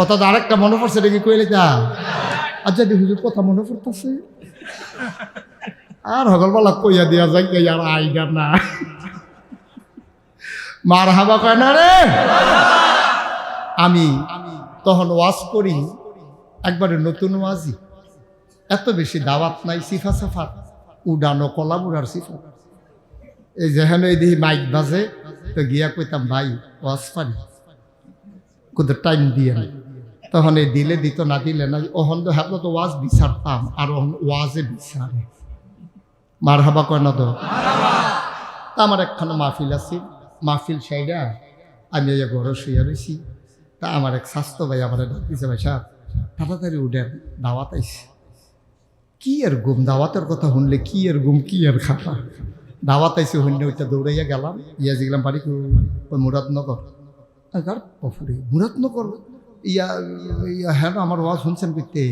কথা তো আরেকটা মনে পড়ছে দেখি কইলে তা আচ্ছা দি হুজুর কথা মনে পড়তেছে আর হগলবালা কইয়া দিয়া যাই আর আইডা না মার হাবা কয় না রে। আমি তখন ওয়াজ করি একবারে নতুন ওয়াজি, এত বেশি দাওয়াত নাই, সিফা সাফাত উডানো কলা বুড়ার সিফা। এই যেখানে এই দিহি মাইক বাজে তো গিয়া কইতাম ভাই ওয়াজ পারি কোথাও টাইম দিয়ে নাই, তখন এই দিলে দিত না দিলে না। ওহন তো হাত তো ওয়াজ বিচারতাম আর ওহন ওয়াজে বিচারে। মার হাবা কয় না তো। তা আমার একখানা মাহফিল আছে, মাহফিল সাইডা আমি এই ঘরে শুয়ে রয়েছি। তা আমার এক স্বাস্থ্য ভাই আমার ডাক দিছে, ভাই সাহেব তাড়াতাড়ি উঠেন দাওয়াত আইছে। কি আর গুম, দাওয়াতের কথা শুনলে কি আর গুম কি আর খাতা। দাওয়াত আইসে হইলে ওইটা দৌড়াইয়া গেলাম, ইয়া গেলাম বাড়ি মুরাদনগর। পফুরে মুরাদনগর ইয়া হ্যাঁ আমার ওয়াজ শুনছেন করতে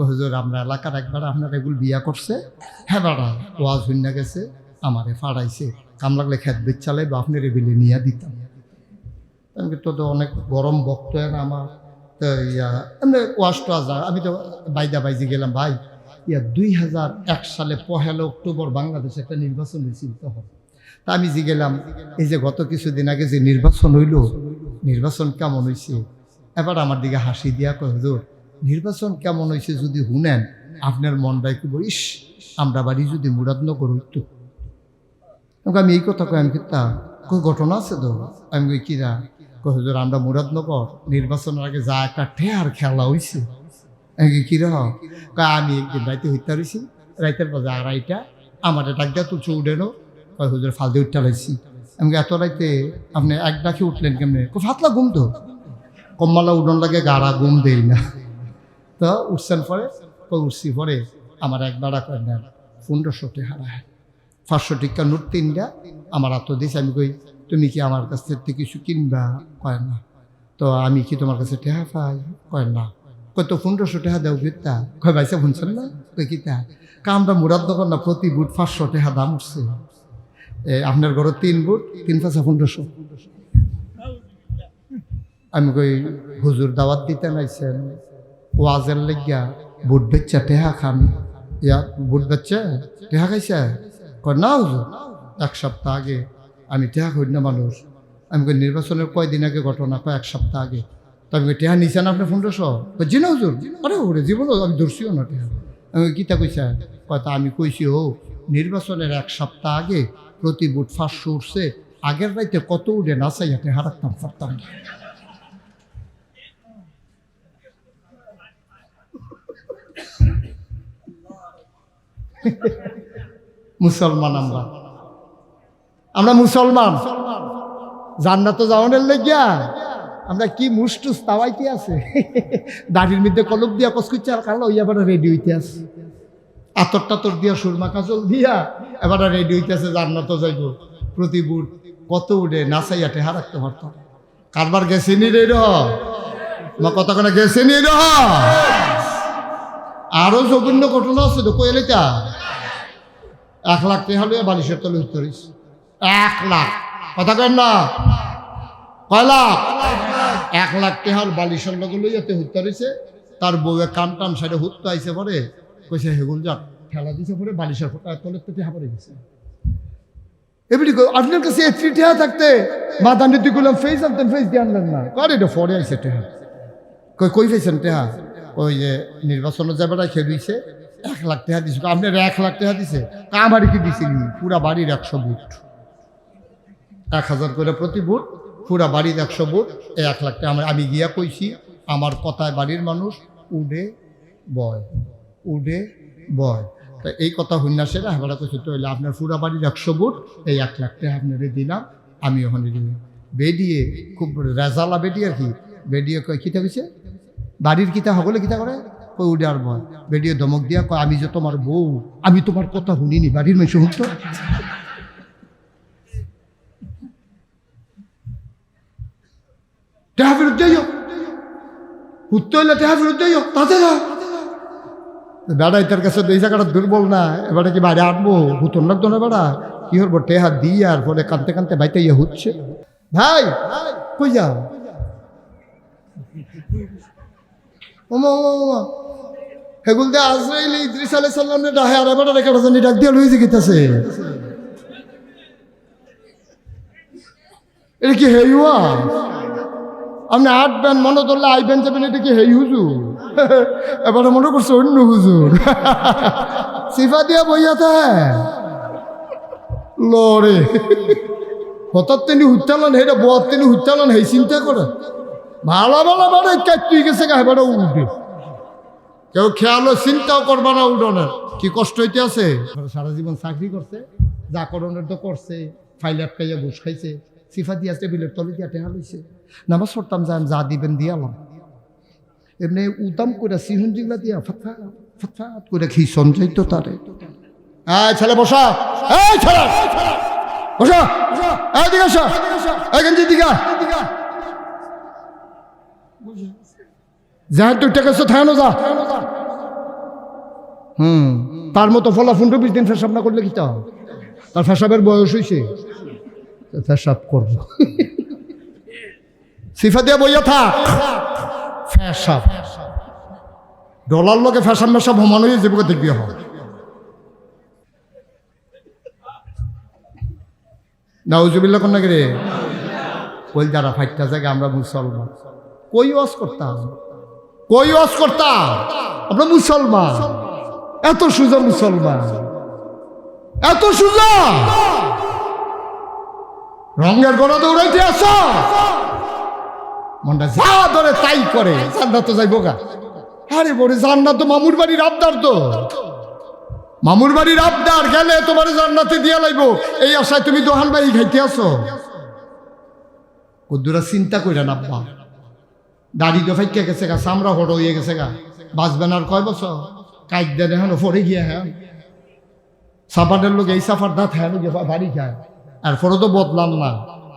হুজুর আমরা এলাকার একবার আপনার এগুলো বিয়া করছে, হ্যাঁ বাড়া ওয়াজ শুনে গেছে আমারে ফাড়াইছে, কাম লাগলে খেত বেচ চালাই বা আপনার এগুলি নিয়ে দিতাম। আমি তো অনেক গরম বক্ত না আমার, তো ইয়া এমনি ওয়াজ টোয়াজ আমি তো বাইজি গেলাম। ভাই ইয়া 2001 সালে 1 অক্টোবর বাংলাদেশে একটা নির্বাচন হয়েছিল তখন। তা আমি গেলাম এই যে গত কিছুদিন আগে যে নির্বাচন হইল, নির্বাচন কেমন হয়েছে? এবার আমার দিকে হাসি দিয়া কয় হুজুর নির্বাচন কেমন হয়েছে যদি শুনেন আপনার মনটাই কি বলিস আমরা বাড়ি যদি মুরাদনগর হইতো। আমি এই কথা কই, আমি কিতা কই ঘটনা আছে তো? আমি কই কিরা? কই হুজুর আমরা মুরাদনগর নির্বাচনের আগে যা একটা ঠেয়ার খেলা হয়েছে। কিরা? আমি একদিন রাইতে হইতে রয়েছি, রাইতের বাজে 2:30 আমার ডাক দেওয়া তো চৌডেনো কয় হুজুর ফালদে উঠতে লাইছি। আমি এত রাইতে আপনি এক ডাকে উঠলেন কেমনে? ফাতলা ঘুম তো কম্মালা উডন লাগে, গাড়া ঘুম দেই না। তো উঠছেন পরে উঠছি পরে আমার এক বেড়া কয় নেন 1500 টাকা হারায় 500 টাকা নোট 3টা আমার হাত দিয়েছে। আমি কই তুমি কি আমার কাছ থেকে কিছু কিনবা? কয় না। তো আমি কি তোমার কাছে টাকা পাই? কয় না। কয় তো 1500 টাকা দেও কিতা? কয় ভাইসা শুনছেন না? কই কিতা? আমরা মুরাদনগর না প্রতি বুট 500 টাকা দাম উঠছে। আপনার ঘরে 3 বুট 3 5 1500। আমি কই হুজুর দাওয়াত দিতে নাইছেন ওয়াজের লাগিয়া বুট বেচ্চা টেহা খান? ইয়া বুট বেচ্চা টেহা খাইছে? কয় না হুজুর 1 সপ্তাহ আগে আমি টেহা করি না মানুষ। আমি কই নির্বাচনের কয়দিন আগে ঘটনা? কয় 1 সপ্তাহ আগে। তো আমি টেহা নিছেন আপনি 1500? জি না হুজুর। আরে ওরে জীবন আমি ধরছিও না টেহা। আমি কিতা কইছে? কয় তা আমি কইছি ও নির্বাচনের 1 সপ্তাহ আগে প্রতি বুট 500 উঠছে, আগের রাইতে কত উঠে নাচাইয়া টেহা রাখতাম পারতাম না। মুসলমান আমরা মুসলমান জান্নাতে যাওয়ানের লাগিয়া আমরা কি মুষ্টুস তাওয়াইতে আছে। দাড়ির মধ্যে কলম দিয়া কসকুচ্চা আর কালো এবার রেডি হইতে আছে, আতর টাতর দিয়া সুরমা কাজল দিয়া এবার রেডি হইতে আছে জান্নাতে যাইব। প্রতি বুট কত উঠে নাচাইয়া টেহা রাখতে পারতাম। কারবার গেছে নি রে কথা কোনো গেছে নি রে। আরো জঘন্য ঘটনা আছে তো কইলে তা 1 লাখ টাকা হলে বালিশের তলে উঠতে পারিস। 1 লাখ কথা কেন না? কয় লাখ? 1 লাখ টাকার বালিশের লগে লইয়াতে হুত্তা রয়েছে। তার বউয়ে কান টান সাইডে হুত্তা আইসে পরে কইছে হেগুল যাক ঠেলা দিছে পরে বালিশের তলের তো টেহা পড়ে গেছে। এমনি আপনার কাছে 3 টাকা থাকতে মাদানি তুই গুলাম ফেস আনতেন, ফেস দিয়ে আনলেন না। কার এটা ফরে আইসে টেহা? কই ফেসেন টেহা? ওই যে নির্বাচনে যে বেড়ায় খেয়ে দিয়েছে 1 লাখ টাকা দিছে। আপনার 1 লাখ টাকা দিছে? কামারি কি দিছে? পুরা বাড়ির 100 বুট 1000 করে প্রতি বুট, পুরা বাড়ির 100 বুট, এই 1 লাখ টাকা। আমি গিয়া কইছি আমার কথায় বাড়ির মানুষ উডে বয় উডে বয়। তা এই কথা হইনাসেরা হেবারা কইছে তো হইলে আপনার পুরা বাড়ির 100 বুট এই 1 লাখ টাকা আপনারে দিলাম। আমি ওখানে বেডিয়ে খুব রেজালা বেডিয়ে আর কি বেডিয়ে কয় কিতা কইছে বাড়ির কিতা হগলে কিতা করে কই উডে আর বয়। বেডিয়ে ধমক দিয়া কয় আমি যে তোমার বউ, আমি তোমার কথা শুনিনি, বাড়ির মেয়ে শুনতো। টেহা ফেরত যাইও, উত্তর হইলে টেহা ফেরত যাইও তাদের বেড়াই তার কাছে এই জায়গাটা দুর্বল না। এবারে কি বাইরে আনবো হুতন লাগতো না বেড়া কি করবো টেহা দিয়ে আর পরে কানতে কানতে বাইতে ইয়ে হচ্ছে। ভাই কই যাও? ওমা ওমা ওমা হেগুল দে আজরাইল ইদ্রিস আলাইহিস সালামের ডাহে আর এবারে রেখে রাখছেন ডাক দিয়া লইছে গিতাছে এটা কি হেইয়া আপনি আটবেন মনে ধরলে আইবেন যাবেন এটা কি হেই হুজুর এবারে মনে করছে অন্য হুজুর সিফা দিয়া বইয়া থাকে লড়ে হঠাৎ তিনি হুচ্চালন হেটা বর তিনি হুচ্চালন হেই চিন্তা করে ভালো ভালো বাড়ে কাটুই গেছে গা হেবারে উঠে কেউ খেয়ালও চিন্তাও করবা না উঠোনের কি কষ্ট হইতে আছে সারা জীবন চাকরি করছে যা করণের তো করছে ফাইল আটকাইয়া ঘুষ খাইছে সিফা দিয়া টেবিলের তলে দিয়া টেহা লইছে নামাজ পড়তাম যাই যা দিবেন দিয়ালাম এমনি উদাম করে সিহন জিগলা দিয়া ফাতফাত ফাতফাত করে খিসন যাইতো তারে ছেলে বসা এই ছেলে বসা এদিকে আসা এখান দিকে যা তুই টাকা থাকানো যা তার মতো ফলাফুন 20 দিন ফেসাব না করলে কি তা তার ফেসাবের বয়স হয়েছে ফেসাব করব সিফা দিয়া বইয়া থাক ফেসাব ডলার লোকে ফেসাব মেসাব হমান হয়ে জীবকে দেখবি হয় নাউজুবিল্লাহ কোন নাকি রে কই যারা ফাইটটা জায়গা আমরা মুসলমান কই ওয়াজ করতাম আমরা মুসলমান এত সুজা মুসলমান এত সুজা রঙের গড়া দৌড়াইতে আস মনটা যা ধরে তাই করে জান্নাত তো যাইব গা আরে বড় জান্নাত তো মামুর বাড়ির আবদার তো মামুর বাড়ির আবদার গেলে তোমার জান্নাতে দিয়া লাইব এই আশায় তুমি দোহান বাড়ি খাইতে আসো কদ্দুরা চিন্তা কইরা নাব্বা দাড়ি তো ফাইকা গেছে গা চামড়া হড় হয়ে গেছে গা বাঁচবেন আর কয় বছর কাইক দেন এখন পড়ে গিয়া হ্যাঁ সাফারের লোক এই সাফার দাঁত হ্যাঁ বাড়ি খায় এরপরও তো বদলাম না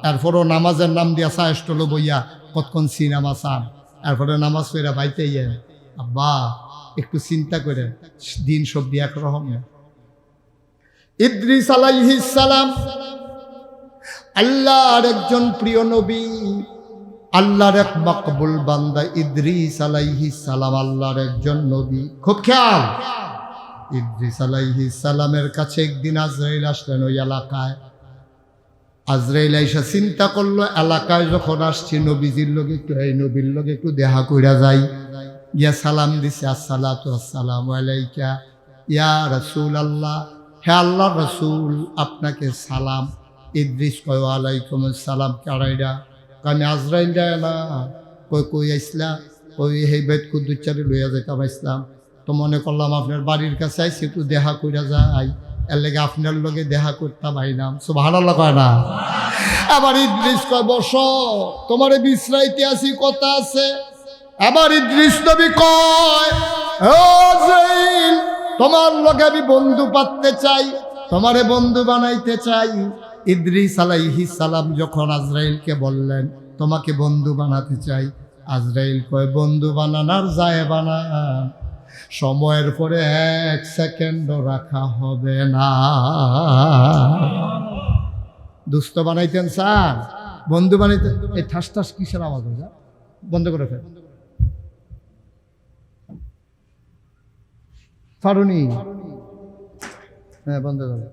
এরপরও নামাজের নাম দিয়া সায়স্টল বইয়া কতক্ষণ সিনেমা চান এরপরে নামাজ পড়া বাইতে ইয়ে আব্বা একটু চিন্তা করে দিন সবজি একরকম ইদ্রিস আলাইহিস সালাম আল্লাহর একজন প্রিয় নবী আল্লাহর এক মকবুল বান্দা ইদ্রিস আলাইহিস সালাম আল্লাহর একজন নবী খুব খেয়াল ইদ্রিস আলাইহিস সালামের কাছে একদিন আজরাইল আসলেন ওই এলাকায় আজরাইল আইসা চিন্তা করলো এলাকায় যখন আসছি নবীজির লোকে একটু এই নবীর লোকে একটু দেখা কইরা যাই গিয়া সালাম দিছে আসসালাতু আসসালামু আলাইকা ইয়া রাসূলুল্লাহ হে আল্লাহর রাসূল আপনাকে সালাম ইদ্রিস কয় ওয়ালাইকুম আসসালাম কারাইডা কানে আজরাইল যায় না কই আইসলা কই হে বেদ কুদ্দুচারে লইয়া যাইতাম ইসলাম তো মনে করলাম আপনার বাড়ির কাছে আইসি একটু দেখা কইরা যাই এর লেগে আপনার লগে দেখা করতাম আইনাম সুবহানাল্লাহ কয় না আবার ইদ্রিস কয় বসো তোমারে বিশ্রাইতে আসি কথা আছে আবার ইদ্রিস নবী কয় ও আজরাইল তোমার লগে আমি বন্ধু পাতে চাই তোমারে বন্ধু বানাইতে চাই ইদ্রিস আলাইহিস সালাম যখন আজরাইলকে বললেন তোমাকে বন্ধু বানাতে চাই আজরাইল কয় বন্ধু বানানোর যায় বানা সময়ের পরে 1 সেকেন্ডও রাখা হবে না দুষ্ট বানাইতেন স্যার বন্ধু বানাইতেন এই ঠাস ঠাস কিসের আওয়াজ হয় বন্ধ করে ফেল ফারুনি হ্যাঁ বন্ধ করে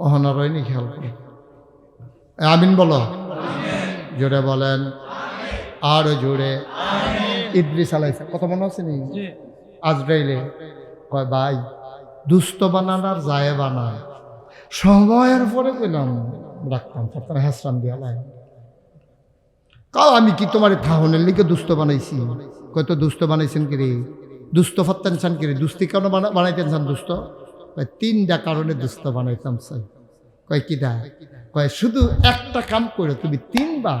অহনারয়নি খেয়াল করে আমিন বলো জোরে বলেন আরো জোরে ইদ্রিস আলাইহিস কথা মনে আছে নি আজরাইলে কয় ভাই দুষ্ট বানানার যায় বানা সময়ের পরে পেলাম রাখতাম তারপরে হাসরাম দিয়া লাই কাও আমি কি তোমার থাহনের লিখে দুষ্ট বানাইছি কত দুষ্ট বানাইছেন কি রে দুষ্ট ফাত্তান চান কি রে দুস্তি কেন বানাইতেন চান দুষ্ট কয় 3টা কারণে দুষ্ট বানাইতাম চাই কয় কিটা কয় শুধু একটা কাম করে তুমি 3বার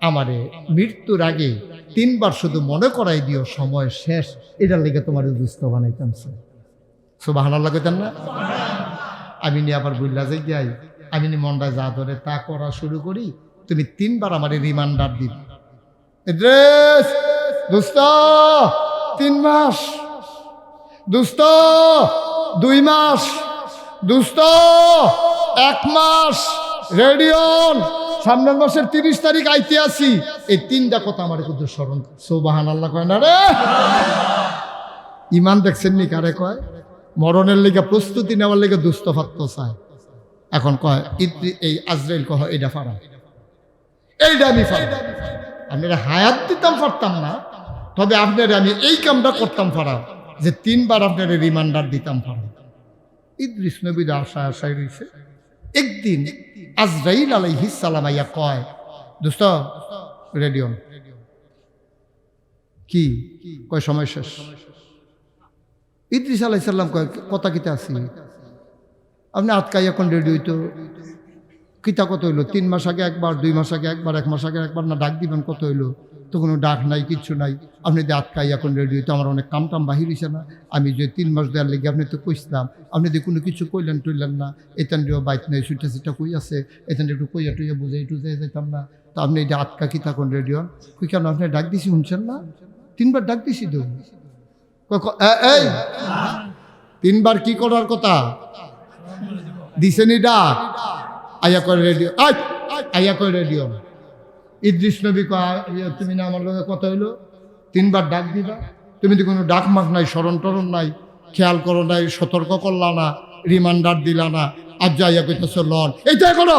আমারে মৃত্যুর আগে 3বার শুধু মনে করাই দিও সময় শেষ এটার লেগে তোমার দুষ্ট বানাইতাম চাই সুবহানাল্লাহ কইতেন না আমি নিয়ে আবার বুঝলা যাই যাই আমি নি মনটা যা ধরে তা করা শুরু করি তুমি 3বার আমারে রিমান্ডার দিবে ইদ্রিস দোস্ত 3 মাস দোস্ত 2 মাস, দুস্ত 1 মাস, রেডিয়ন সামনের মাসের 30 তারিখ আইতে আসি। এই 3টা কথা আমার কিন্তু স্মরণ। সুবহানাল্লাহ কয় না রে? ইমান দেখছেন নি কারে কয়? মরণের লেগে প্রস্তুতি নেওয়ার লেগে দুস্থ ফাত্ত চায়। এখন কয় এই আজরাইল কহ এইটা ফারা, এইটা আমি ফারা। আপনারা হায়াত দিতাম পারতাম না, তবে আপনারা আমি এই কামটা করতাম ফারা যে 3 বার আপনারা রিমান্ডার দিতাম ফারা। ইদ্রিস নবীর আশায় রয়েছে। একদিন আজরাইল আলাইহিস সালাম আইয়া কয়, দোস্ত রেডিয়ন কি কয় সময় শেষ। ইদ্রিস আলাইহিস সালাম কয় কথা কিতা আছি, আপনি আটকাই এখন রেডি হইতো কিতা কত হইলো? 3 মাস আগে একবার, 2 মাস আগে একবার, 1 মাস আগে একবার, না ডাক দিবেন কত হইলো? তো কোনো ডাক নাই, কিচ্ছু নাই। আপনি যে আটকাই এখন রেডি হইতো, আমার অনেক কাম বাহির হয়েছে না। আমি যে 3 মাস দেওয়ার লেগে আপনি তো কইসলাম, আপনি যে কোনো কিছু কইলেন টইলেন না। এখান দিয়েও বাইক নেই, সুইটা সিটা কই আছে, এখান একটু কইয়া টইয়া বুঝে একটু যেতাম না। তো আপনি এই যে আটকা কি তখন রেডি হন, কই কেন আপনি ডাক দিছি শুনছেন না? 3 বার ডাক দিছি তো। এই 3 বার কি করার কথা দিছেনি? ডাক আইয়া করে রেডিও, আইয়া করে রেডিও। ইদ্রিস নবী কয়, তুমি না আমার লোকের কথা হইলো 3 বার ডাক দিবা, তুমি তো কোনো ডাক মাক নাই, স্মরণ টরণ নাই, খেয়াল করো নাই, সতর্ক করলা না, রিমান্ডার দিলা না, আজ যাইয়া কইতেছ লন এইটা করো।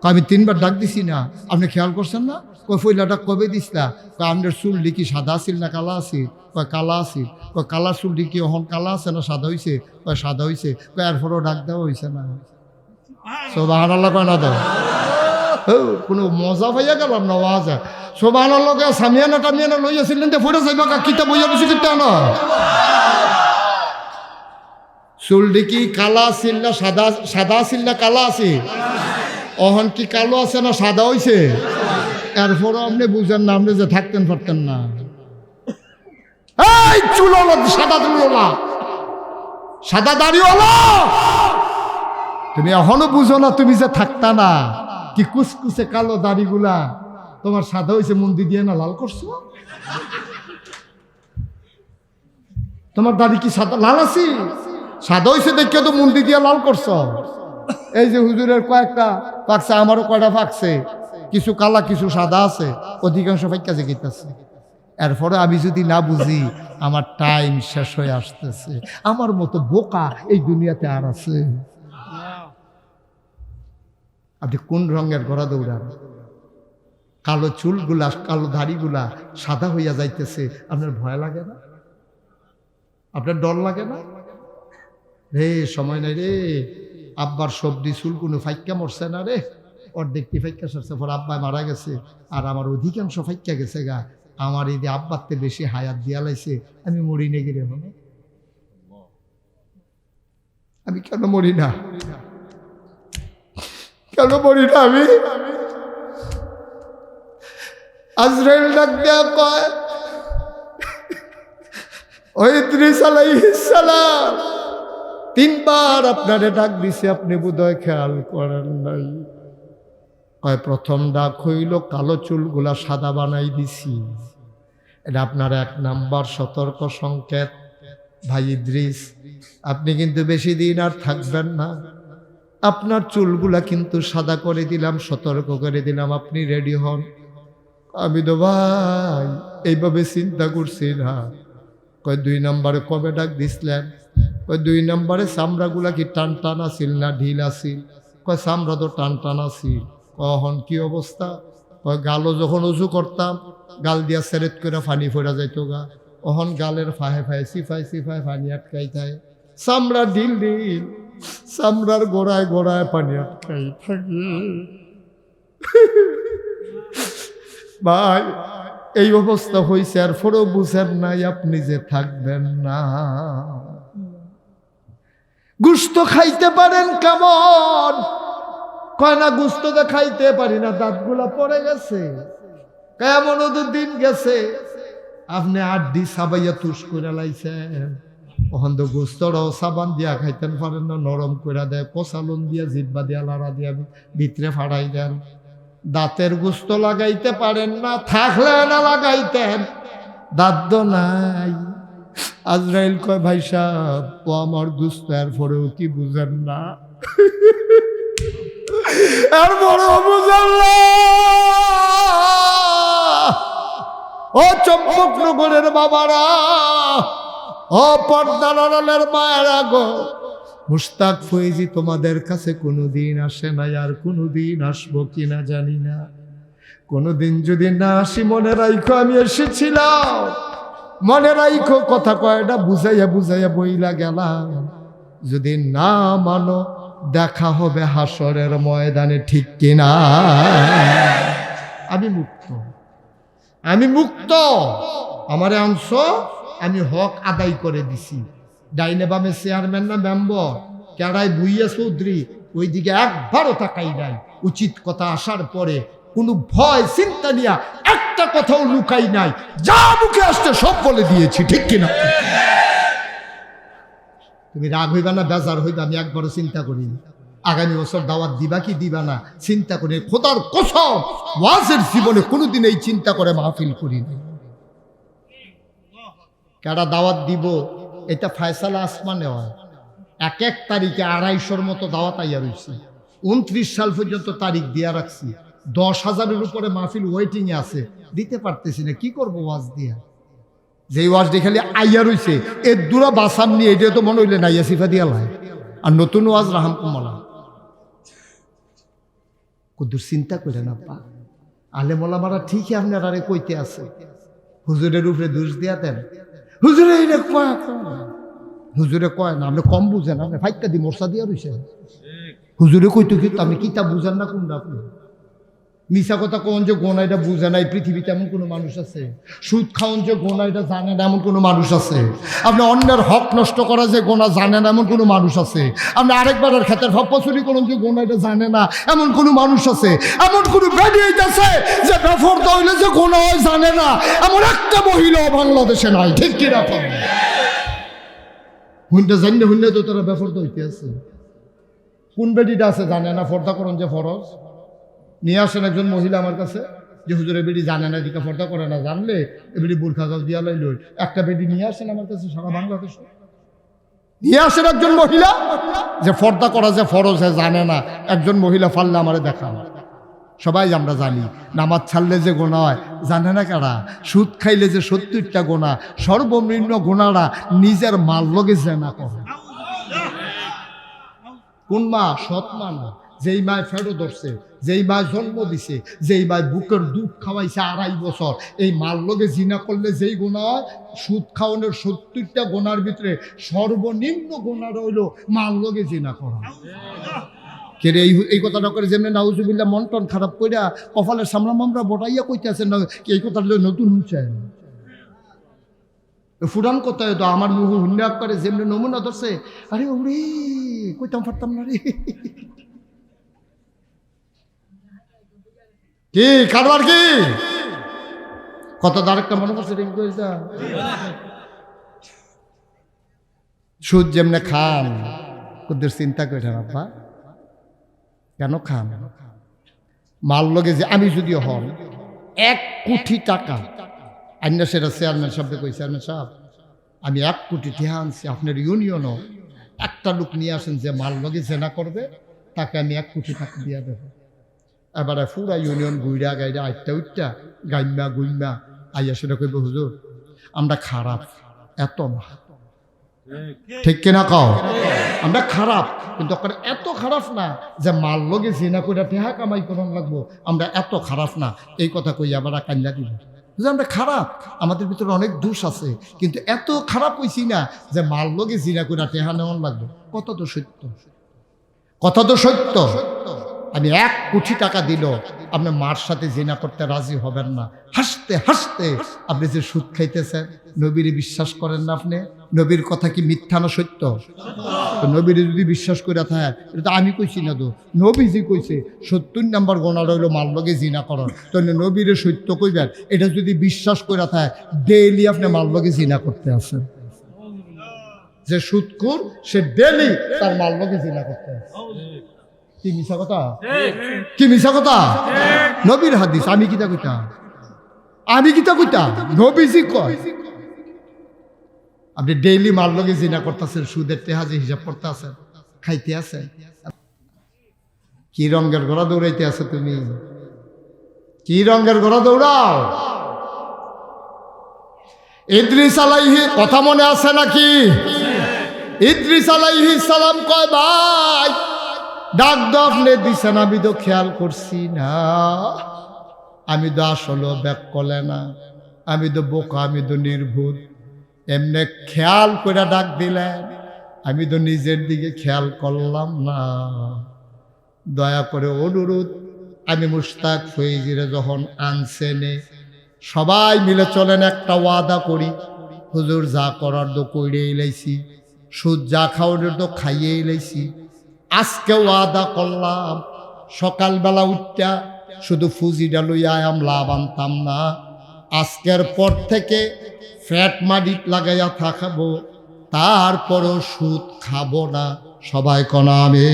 আমি 3 বার ডাক দিছি না, আপনি খেয়াল করছেন না? কই ফইলাটা কবে দিসলা? আপনার চুল কি সাদা আছিল না কালা আছিল? কয় কালা আছিল। কয় কালা চুল কি এখন কালা আছে না সাদা হয়েছে? কয় সাদা হয়েছে। কয় এরপরও ডাক দেওয়া হয়েছে না। সুবহানাল্লাহ কয় না তো? কোনো মজা পাইয়া গেলাম না ওয়াজে। সুবহানাল্লাহ কয় সামিয়ানা টামিয়ানা লইয়াছিলেন যে ফোটা যাইবা কিতা বইয়া বেশি কিতা না। চুলটি কি কালা আছিল না সাদা? সাদা আছিল না কালা আছে? অহন কি কালো আছে না সাদা হইছে? এরপরও আপনি বুঝেন না, আপনি যে থাকতেন পারতেন না। এই চুলওয়ালা, সাদা চুলওয়ালা, সাদা দাড়িওয়ালা, তুমি এখনো বুঝো না তুমি যে থাকতা না। কি কুচকুচে কালো দাড়িগুলা তোমার সাদা হইছে মন্দির দিয়ে না লাল করছো? তোমার দাড়ি কি সাদা লাল আছে? সাদা হইছে দেখে তো মন্দির দিয়ে লাল করছো। এই যে হুজুরের কয়েকটা পাকছে, আমারও কয়টা পাকছে, কিছু কালা কিছু সাদা আছে, অধিকাংশ ফাইকা জেগেছে। এরপরে আমি যদি না বুঝি আমার টাইম শেষ হয়ে আসতেছে। আমার মতো বোকা এই দুনিয়াতে আর আছে? আপনি কোন রঙের ঘোড়া দৌড়ান? কালো চুলগুলা, কালো দাড়িগুলা সাদা হইয়া যাইতেছে, আপনার ভয় লাগে না? আপনার ডর লাগে না? রে সময় নাই রে, আব্বার সবজি চুল কোনো ফাইক্কা মরছে না রে, অর্ধেকটি ফাইক্কা সরছে, পর আব্বায় মারা গেছে, আর আমার অধিকাংশ ফাইক্কা গেছে গা। আমার এই যে আব্বারতে বেশি হায়াত দিয়া লাইছে, আমি মরি নে গিরে হলো। আমি কেন মরি না? কেন মরি না আমি? আজরাইল ডাক দেয়া কয়, ও ইদ্রিস আলাইহিস সালাম 3 বার আপনারে ডাক দিছে, আপনি বোধহয় খেয়াল করেন নাই। কয় প্রথম ডাক হইল কালো চুলগুলা সাদা বানাই দিছি, এটা আপনার 1 নাম্বার সতর্ক সংকেত। ভাই ইদ্রিস, আপনি কিন্তু বেশি দিন আর থাকবেন না, আপনার চুলগুলা কিন্তু সাদা করে দিলাম, সতর্ক করে দিলাম, আপনি রেডি হন। আমি তো ভাই এইভাবে চিন্তা করছি না। কয় 2 নম্বরে কবে ডাক দিছিলেন? কয় 2 নম্বরে চামড়াগুলা কি টান টান আছিল না ঢিল আছিল? কয় চামড়া তো টান টান আছিল। কখন কি অবস্থা? কয় গালও যখন উঁচু করতাম, গাল দিয়া সেরেট করে পানি ফোরা যাইতো গা, অহন গালের ফাহে ফাহে সিফাই সিফাই পানি আটকাই থাকে, চামড়া ঢিল ঢিল, চামড়ার গোড়ায় গোড়ায় পানি আটকাই থাকে। ভাই এই অবস্থা হয়েছে, আর ফোরও বুঝেন নাই আপনি যে থাকবেন না। গুস্ত খাইতে পারেন কেমন? কয় না গুস্ত তো খাইতে পারি না, দাঁতগুলা পড়ে গেছে। কেমন দিন গেছে, আপনি 8 দিন সাবাইয়া তুষ করে লাইছেন, ওখান তো গুস্তরাও সাবান দিয়া খাইতেন পারেন না, নরম করে দেয়, কষালন দিয়া জিব্বা দিয়া লাড়া দিয়া ভিতরে ফাড়াই দেন। দাঁতের গুস্ত লাগাইতে পারেন না, থাকলে না লাগাইতেন, দাঁত নাই। আজরাইল কয় ভাই সাহেব ও আমার দুস্থ, এরপরেও কি বুঝেন না? এরপরেও বুঝেন না? ও চম্পকনগরের বাবারা, ও পর্দার আড়ালের মায়েরা গো, মুশতাক ফয়েজি তোমাদের কাছে কোনোদিন আসে নাই, আর কোনোদিন আসবো কিনা জানি না। কোনোদিন যদি না আসি মনে রাইখো আমি এসেছিলাম, মনে রাইখো কথা কয়টা বুঝাইয়া বুঝাইয়া বইলা গেলাম। যদি না মানো দেখা হবে হাসরের ময়দানে, ঠিক কিনা? আমি মুক্ত, আমি মুক্ত। আমারে আনছো, আমি হক আদায় করে দিছি। ডাইনে বামে চেয়ারম্যান না মেম্বর, কেড়াই ভুইয়া চৌধুরী, ওইদিকে একবারও তাকাই নাই। উচিত কথা আসার পরে কোনো ভয় চিন্তা নিয়া একটা কথাও লুকাই নাই, যা মুখে আসতে সব বলে দিয়েছি, ঠিক কিনা? তুমি রাগ হইবা না, বেজার হইবা, আমি একবারও চিন্তা করিনি। আগামী বছর দাওয়াত দিবা কি দিবা না চিন্তা করি, খোদার কসম ওয়াজের জীবনে কোনোদিন এই চিন্তা করে মাহফিল করিনি। কারা দাওয়াত দিব এটা ফায়সালা আসমানে হয়। এক এক তারিখে 250-র মতো দাওয়াত আইয়া রয়েছে। 29 সাল পর্যন্ত তারিখ দিয়া রাখছি। 10,000-এর উপরে মাহফিল ওয়েটিংয়ে আছে, দিতে পারতেছি না। কি করবো ওয়াজ দিয়া? যেই ওয়াজটি খালি আইয়া রয়েছে এর দূরা বাসাম নিয়ে, এটা তো মনে হইলে নাইয়া সিফা দিয়া লাই। আর নতুন ওয়াজ রাহাম কুমলা কুদ্দুর চিন্তা করে না পা আলেমোলামারা ঠিকই আপনার আরে কইতে আছে, হুজুরের উপরে দোষ দিয়া দেন। হুজুরে এটা কয়, হুজুরে কয় না, আপনি কম বুঝেন, আপনি ফাইটটা দি মশা দিয়া রয়েছে। হুজুরে কইতো কি আপনি কিতা বুঝেন না কোনটা? আপনি মিশা কথা কোন যে গোনা এটা বুঝে নাই, পৃথিবীতে এমন কোনো মানুষ আছে? সুদ খাওন যে গোনা এটা জানে না এমন কোনো মানুষ আছে? আপনি অন্যের হক নষ্ট করা যে গোনা জানে না এমন কোনো মানুষ আছে? আপনি আরেকবারের ক্ষেত্রে হক চুরি করুন যে গোনা এটা জানে না এমন কোনো মানুষ আছে? এমন কোনো বেডিয়েট আছে যে বেফরদা হইলে যে গোনা হয় জানে না এমন একটা মহিলা বাংলাদেশে নাই, ঠিক কিনা? হুন্ডা জানলে হুন্ডা তো তারা বেফরদা হইতে আছে। কোন বেডিটা আছে জানে না ফর্দা করুন যে ফরজ? নিয়ে আসেন একজন মহিলা আমার কাছে, যে হুজুরের বেডি জানে না, দিকে ফর্দা করে না, জানলে এবেডি বোরখা গাছ দিয়া লাইল। একটা বেডি নিয়ে আসেন আমার কাছে, সারা বাংলাদেশে নিয়ে আসেন একজন মহিলা যে ফর্দা করা যে ফরজ জানে না। একজন মহিলা ফাললে আমারে দেখান। সবাই আমরা জানি নামাজ ছাড়লে যে গোনা হয় জানে না কারা? সুদ খাইলে যে 70টা গোনা, সর্বনিম্ন গোনাটা নিজের মাল লগে জেনা করে। কোন মা? সৎ মা না। যেই মায় ফেরো ধরছে, যেই মায় জন্ম দিছে, যেই মায় বুকের দুধ খাওয়াইছে 2.5 বছর, এই মার লগে জিনা করলে যেই গোনা হয়, সুদ খাওয়ানোর 70টা গোনার ভিতরে সর্বনিম্ন গোনা রইল মার লগে জিনা করা। কে রে এই কথাটা করে যেমনি নাউজুবিল্লাহ মন টন খারাপ কইরা কপালের সামরা মামরা বটাইয়া কইতেছেন না, এই কথাটা নতুন হচ্ছে ফুরান কোথায় তো আমার মুখ হুন্ডা করে যেমনি নমুনা ধরছে। আরে ওরে কইতাম পারতাম না রে। কি কারবার কি কত আরেকটা মনে করছে সুদ যেমনে খান, ওদের চিন্তা করে আব্বা কেন খান? মাল লগে যে আমি যদি হন 1 কোটি টাকা, আইনা সেটা চেয়ারম্যান সাহেবকে কই, চেয়ারম্যান সাহেব আমি 1 কোটি টাকা আনছি, আপনার ইউনিয়নও একটা লোক নিয়ে আসেন যে মাল লগে জেনা করবে, তাকে আমি 1 কোটি টাকা দিয়ে দেবো। এবারে পুরা ইউনিয়ন গুইরা গাইরা আইটা উঠটা গাইমা গুইমা আইয়া সেটা কইব হুজুর আমরা খারাপ, এত না, ঠিক কিনা কও? আমরা খারাপ, কিন্তু এত খারাপ না যে মাল লগে জিনা করে টেহা কামাই করন লাগবো, আমরা এত খারাপ না। এই কথা কই আবার কান্না দিব যে আমরা খারাপ, আমাদের ভিতরে অনেক দোষ আছে, কিন্তু এত খারাপ হইছি না যে মাল লগে জিনা করে টেহা নেওয়ান লাগবো। কত তো সত্য, কথা তো সত্য। আমি 1 কোটি টাকা দিল, আপনি মার সাথে জিনা করতে রাজি হবেন না। হাসতে হাসতে আপনি যে সুদ খাইতেছেন, নবীর বিশ্বাস করেন না? আপনি নবীর কথা কি মিথ্যা না সত্য? নবীর যদি বিশ্বাস করে থাকে, এটা তো আমি কইছি না, তো নবীজি কইছে 70 নম্বর গোনা রইল মার লগে জিনা করেন, তাহলে নবীরে সত্য কইবেন। এটা যদি বিশ্বাস করে থাকে, ডেইলি আপনি মার লগে জিনা করতে আসেন। যে সুদখোর সে ডেইলি তার মার লগে জিনা করতে আসে। কি মিছা কথা? কি মিছা কথা? নবীর হাদিস, আমি কিতা কইতা? আমি কিতা কইতা? নবীজি কয়। আপনি ডেইলি মার লগে জিনা করতেছেন, সুদের টেহাজি হিসাব করতে আছেন, খাইতে আছেন। কি রঙের ঘোড়া দৌড়াইতে আছো তুমি? কি রঙের ঘোড়া দৌড়াও? ইদ্রিস আলাইহি কথা মনে আছে নাকি? ইদ্রিস আলাইহিস সালাম কয় ভাই ডাক দফলে দিছেন, আমি তো খেয়াল করছি না, আমি তো আসলে ব্যাক করলে না, আমি তো বোকা, আমি তো নির্ভুল, এমনি খেয়াল করে ডাক দিলেন, আমি তো নিজের দিকে খেয়াল করলাম না। দয়া করে অনুরোধ, আমি মুশতাক ফৈজিরে যখন আনছেনে সবাই মিলে চলেন একটা ওয়াদা করি, হুজুর যা করার তো কইরেই লাইছি, সুদ যা খাওয়ার তো খাইয়েই লাইছি, আজকে ওয়াদা করলাম সকালবেলা উঠটা শুধু ফুজিটা লইয়া লাভ আনতাম না, আজকের পর থেকে ফ্যাট মাডিট লাগাইয়া থাকবো, তারপরও সুদ খাবো না। সবাই কনামে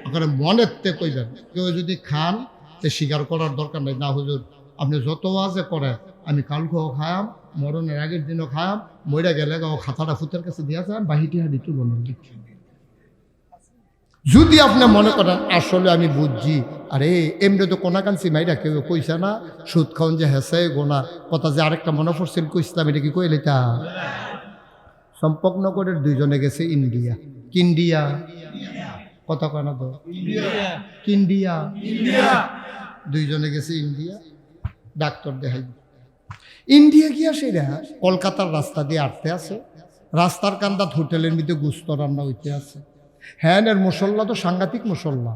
ওখানে মনের তে কইবেন। কেউ যদি খান তে স্বীকার করার দরকার নেই, না হুজুর আপনি যত ওয়াজে করেন, আমি কালকেও খায়াম, মরণের আগের দিনও খায়াম, মইরা গেলে ও খাতাটা ফুতের কাছে দিয়া যান, বাহিটি হাঁটি তুলব না। যদি আপনি মনে করেন আসলে আমি বুঝছি, আরে এমনি তো কোনাকান্সি মাইরা কেউ কইছে না সুদ খাওন যে হেসে গোনা কথা, যে আরেকটা মনে পড়ছিল কইসলাম, এটা কি কইলে তা সম্পর্কনগরের দুইজনে গেছে ইন্ডিয়া। কিন্ডিয়া কথা কয় না তো, কিন্ডিয়া দুইজনে গেছে ইন্ডিয়া, ডাক্তার দেখাই। ইন্ডিয়া গিয়া সেরা কলকাতার রাস্তা দিয়ে আটতে আছে, রাস্তার কান্দাত হোটেলের মধ্যে গুস্ত রান্না হইতে আছে। হ্যাঁ এর মশলা তো সাংঘাতিক মশলা,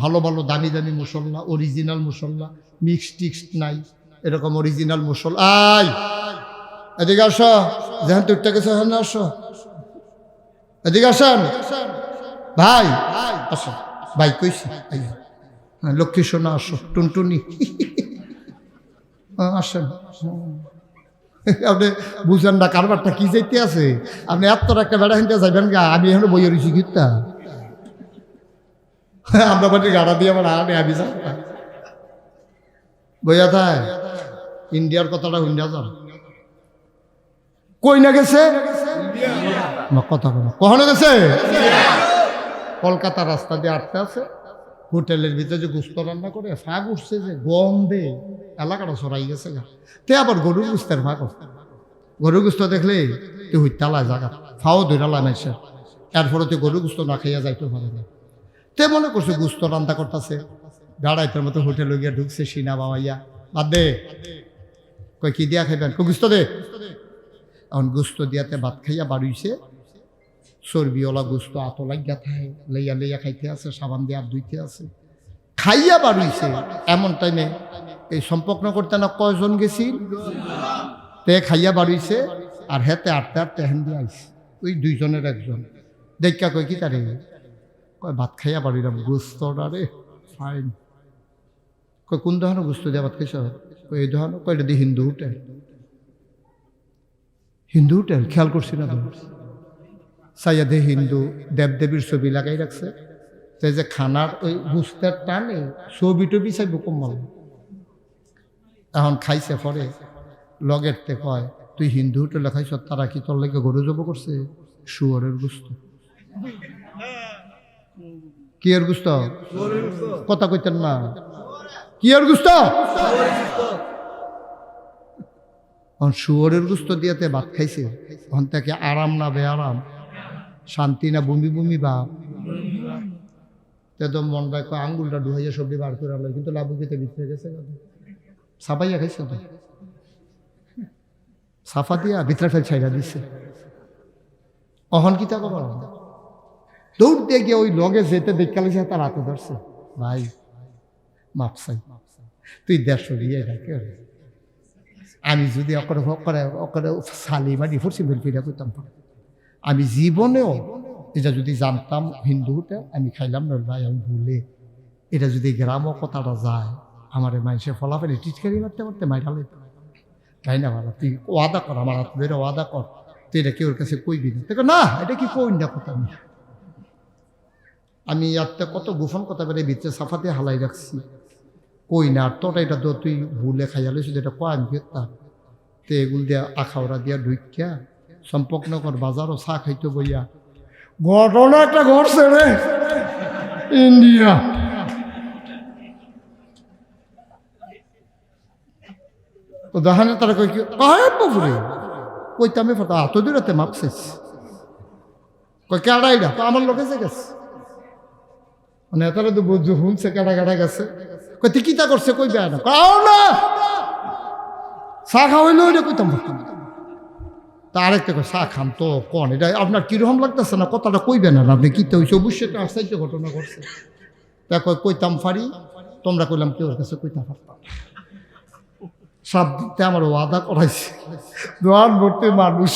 ভালো ভালো দামি দামি মশলা, অরিজিনাল মশলা, মিক্স টিক্স নাই, এরকম অরিজিনাল মশলা। আই এদিকে আসো, যেখান তুইটা গেছে ওখানে আসো, এদিকে আসেন ভাই, আসো ভাই কইছি, লক্ষ্মী সোনা আসো, টুনটুনি আসেন। আপনি বুঝেন না কারবারটা কি যাইতে আছে, আপনি এত একটা বেড়া হিনতে যাইবেন গা, আমি এখন বই রয়েছি গীতটা আমরা বাড়ি গাড়া দিয়ে আমার আনে আমি যা বইয়া থায়। ইন্ডিয়ার কথাটা ইন্ডিয়া যান কই না গেছে কথা বলো, কখনো গেছে? কলকাতা রাস্তা দিয়ে আটতে আছে, হোটেলের ভিতরে যে গুস্ত রান্না করে ফাঁক উঠছে, যে গন্ধে এলাকাটা সরাই গেছে গা। তে আবার গরুর গুস্তের ফাঁক, গরুর গুস্ত দেখলে তুই হইতালায় জায়গা ফাও ধরালায় মাইসের, এরপরে তুই গরুর গুস্ত না খাইয়া যাইতে পারে না। তে মনে করছে গুস্ত রান্না করতেছে, গাড়াইতের মতো হোটেলে গিয়ে ঢুকছে, সিনা বাবাইয়া বাদ দে, কই কি দিয়া খাইবেন, গুস্ত দে। এখন গুস্ত দিয়াতে ভাত খাইয়া বাড়িছে, চর্বিওয়ালা গুস্ত আত লাগিয়া থাকে, লইয়া লইয়া খাইতে আছে, সাবান দিয়ে আর ধুইতে আছে, খাইয়া বাড়িছে। এমন টাইমে এই সম্পর্ক করতে না কয়জন গেছি, তে খাইয়া বাড়িছে, আর হেতে আটতে আটতে হেন দিয়ে আইছে, ওই দুইজনের একজন দেখা কয় কি তারে, কয় ভাত খাইয়া বাড়িলাম, গুস্তটা রে ফাইন। কয় কোন ধরনের গুস্ত দিয়া ভাত খাইছ? কয় এই ধরনের। কয় এটা দিয়ে হিন্দু হোটেল। হিন্দু হোটেল খেয়াল করছি না তো, সাইয়াদে হিন্দু দেবদেবীর ছবি লাগাই রাখছে, তো যে খানার ওই গুস্তের টানে ছবি টবি চাইব কম্বল। এখন খাইছে পরে লগের তে কয় তুই হিন্দু হোটেলে খাইছ, তারা কি তোর লাগে গরু জব করছে? শুয়োরের গুস্ত। কি এর গুস্ত? কথা কইতেন না, কি এর গুস্ত? শুয়োরের গুস্ত দিয়েতে ভাত খাইছে, ওখান থেকে আরাম না বেআরাম, শান্তি না বমি বমি বা তো মন ভাই আঙ্গুলটা ঢুকাইয়া সবজি বার করে আলো, কিন্তু লাভু খেতে ভিতরে গেছে, সাফাইয়া খাইছে তো, সাফা দিয়া ভিতরে ফেল ছাইরা দিচ্ছে। অহন কি তা কবার দৌড় দিয়ে গিয়ে ওই লগে যেতে দেখালেছে, তার হাতে ধরছে, ভাই মাপসাই তুই 150 দিয়ে রাখে, আমি যদি অকরে সালি মানি ফুরছি ফিরা করতাম, আমি জীবনেও এটা যদি জানতাম হিন্দু হোটেল আমি খাইলাম না ভাই, আমি ভুলে এটা যদি গ্রামও কথাটা যায়, আমার মানুষে ফলাফেলে টিটকারি মারতে মারতে মাইরালে তাই না, ভালো তুই ওয়াদা কর, আমার হাত ধরে ওয়াদা কর, তুই এটা কেউর কাছে কইবি না। দেখো না এটা কি কই না কথা, আমি একটা কত গোপন কথা বেড়ে ভিতরে সাফাতে হালাই রাখছি, কই না তোটা এটা তো তুই ভুলে খাইয়া লইছিস, এটা কয় আমি ফেরতাম তে এগুল দিয়া আখাওড়া দিয়া ঢুকিয়া চম্পকনগর বাজারও চা খাইতে বইয়া ঘটনা একটা ঘটছে রে ইন্ডিয়া। তো দেখানে তারা কই বাবুরে কইতামে ফটো এত দূরতে মাপছিস কই কেডাইডা তো আমার লোকে যে গেছে মানে তারা তো বুঝু শুনছে কেডা কেডা গেছে কই তুই কিতা করছে কই বেয়া না কাও না চা খাওয়াইলো ওইটা কইতাম তা আরেকটা কই চা খাম তো কোন এটা আপনার কিরকম লাগতেছে না কথাটা কইবেন না আপনি কিতা হয়েছে অবশ্যই একটা আশ্চর্য ঘটনা ঘটছে তা কইতাম পারি তোমরা কইলাম কেউ কাছে কইতাম পারতাম সব দিকতে আমার ওয়াদা করাইছে দোয়ান ভর্তি মানুষ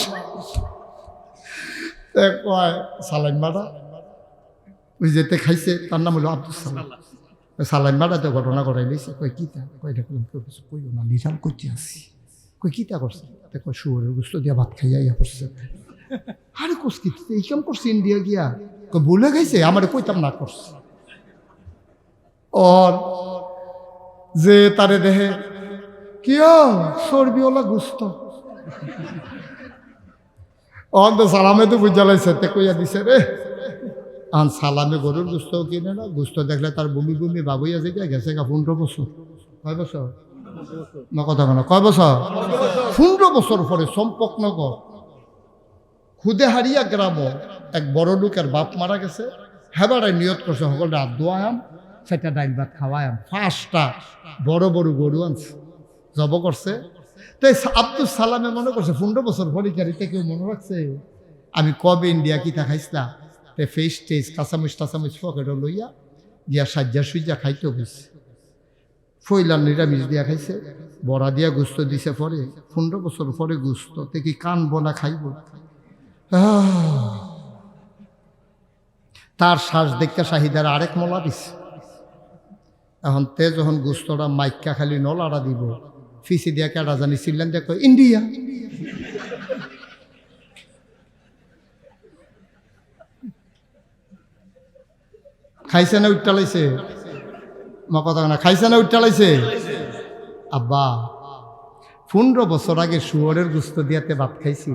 কয় সালাইন মারা ওই যেতে খাইছে তার নাম হলো আব্দুল সালাম সালাইন মারাতে ঘটনা করাই দিয়েছে কই কিতা কয়টা করলাম কেউ কিছু কইও না নিশান করতে আসি কই কিতা করছে কয় শুয়োরের গোস্ত দিয়া ভাত খাইয়া ইয়া করছে আরে কোস কি এই কাম করছে ইন্ডিয়া গিয়া কই ভুলে গেছে আমার কইতাম না করছে ওর যে তারে দেহে কিও চর্বিওলা গুস্ত অন্ত সালামে তো বুঝা লাগছে তে কইয়া দিছে রে আন সালামে গরুর গুস্ত কিনে না গুস্ত দেখলে তার বমি বমি বাবুইয়া যে গেছে 15 বছর কয় বছর না কথা কেন কয় বছর 15 বছর পরে চম্পকনগর খুদে হারিয়া গ্রাম এক বড় লোকের বাপ মারা গেছে হেবারে নিয়ত করছে সকল রাত দোয়াম সেটা ডাইল ভাত খাওয়ায়াম 5টা বড় বড় গরু আনছে জব করছে তো আব্দুল সালামে মনে করছে 15 বছর পরীক্ষারিতে কেউ মনে রাখছে আমি কবে ইন্ডিয়া কিতা খাইছিলাম তে ফেস টেস্ট কাঁচামুচ পকেটে লইয়া দিয়া সাজ্জা সুজ্জা খাইতে গেছে ফইলার নিরামিষ দিয়া খাইছে বড়া দিয়া গুস্ত দিছে পরে 15 বছর পরে গুস্ত তে কি কান বনা খাইব তার শ্বাস দেখতে শাহিদার আরেক মলা দিছে এখন তে যখন গুস্তটা মাইকা খালি নলাড়া দিব ফিসি দিয়া কেডা জানি ছিলেন দেখো ইন্ডিয়া খাইছে না উঠটালাইছে মা কথা না খাইছে না উঠটালাইছে আব্বা 15 বছর আগে শুয়োরের গুস্ত দিয়াতে ভাত খাইছিল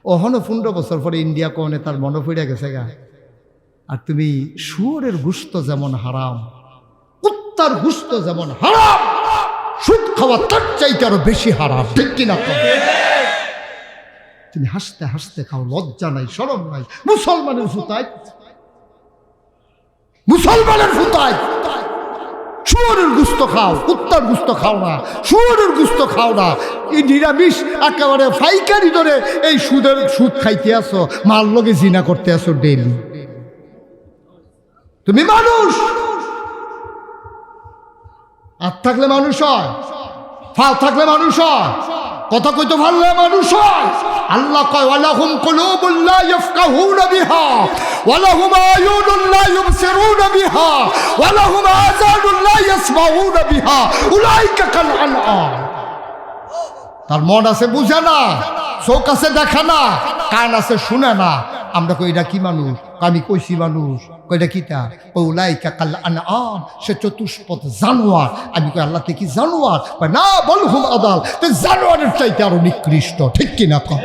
ওহনো 15 বছর পরে ইন্ডিয়া কোনে তার মনে পড়ে গেছে গা আর তুমি শুয়োরের গুস্ত যেমন হারাম কুত্তার গুস্ত যেমন হারাম সুদ খাওয়া তার চাইতে আরো বেশি হারাম ঠিক কিনা তুমি হাসতে হাসতে খাও লজ্জা নাই শরম নাই মুসলমানের ফুতায় শুয়োরের গুস্ত খাও কুত্তার গুস্ত খাও না শুয়োরের গুস্ত খাও না এই নিরামিষ একেবারে ফাইকারি ধরে এই সুদ খাইতে আসো মার লগে জিনা করতে আসো ডেইলি তুমি মানুষ আর থাকলে মানুষ হয় ফাল থাকলে মানুষ হয় কথা কইতে পারলে মানুষ হয় আল্লাহ কয় ওয়ালাহুম কুলুবুন লা ইয়াফকাহুনা বিহা ওয়ালাহুম আয়ুনুন লা ইউবসিরুনা বিহা ওয়ালাহুম আযানুন লা ইয়াসমাউনা বিহা উলাইকা কাল আনআম তার মন আছে বুঝে না চোখ আছে দেখে না কান আছে শুনে না আমরা কই এটা কি মানুষ আমি কইছি মানুষ কইটা কিতা উলাইকা কাল আনআম সে চতুষ্পদ জানোয়ার আমি কই আল্লাহ থেকে জানোয়ার না বলহুম আদাল তো জানোয়ারের চাইতে আরো নিকৃষ্ট ঠিক কিনা কম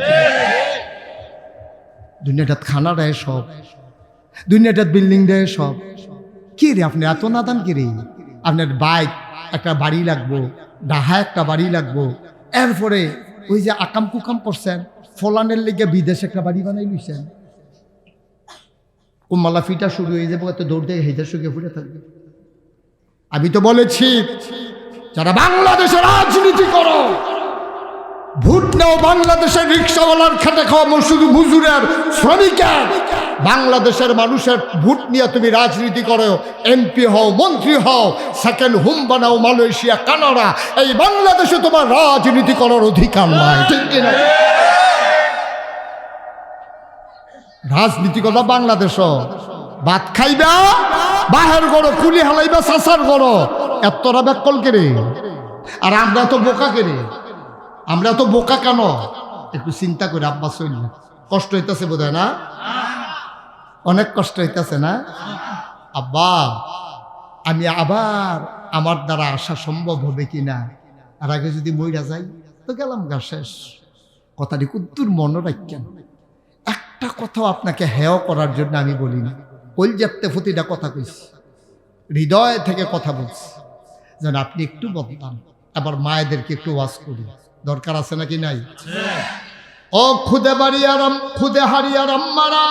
দুনিয়াটাত খানা দেয় সব দুনিয়াটাত বিল্ডিং দেয় সব কি রে আপনি এত নাদান কি রে আপনার বাইক একটা বাড়ি লাগবো ডাহা একটা বাড়ি লাগবো এরপরে ওই যে আকাম কুকাম করছেন ফলানের লেগে বিদেশে একটা বাড়ি বানাই লইছেন কুম্মালা ফিটা শুরু হয়ে যাবো এত দৌড় দিয়ে হেজার শুকিয়ে ফুটে থাকবে আমি তো বলেছি যারা বাংলাদেশের রাজনীতি করো ভোট নাও বাংলাদেশের রিক্সাওয়ালার খেটে খাওয়া শুধু মজুরের শ্রমিকের বাংলাদেশের মানুষের ভোট নিয়ে তুমি রাজনীতি করো এমপি হও মন্ত্রী হও সেকেন্ড হোম বানাও মালয়েশিয়া কানাডা এই বাংলাদেশে তোমার রাজনীতি করার অধিকার নাই ঠিক কিনা রাজনীতি কথা বাংলাদেশ ভাত খাইবা বাহের গড়ো কুলি হালাইবা চাষার গড়ো এতটা ব্যাকল কেড়ে আর আমরা তো বোকা কেড়ে আমরা তো বোকা কেন একটু চিন্তা করে আব্বা চলল কষ্ট হইতেছে বোধ হয় না অনেক কষ্ট হইতেছে না আব্বা আমি আবার আমার দ্বারা আসা সম্ভব হবে কিনা আর আগে যদি মইরা যাই তো গেলাম গা শেষ। কথাটি কুদ্দুর মনে রাখেন, একটা কথাও আপনাকে হেয় করার জন্য আমি বলি না, কলজাতে প্রতিটা কথা কইছি, হৃদয় থেকে কথা বলছি, যেন আপনি একটু বদলান। আবার মায়েদেরকে একটু ওয়াজ করি, দরকার আছে নাকি নাই? ও খুদে বাড়িয়ারাম, খুদে হারিয়ার আম্মারা,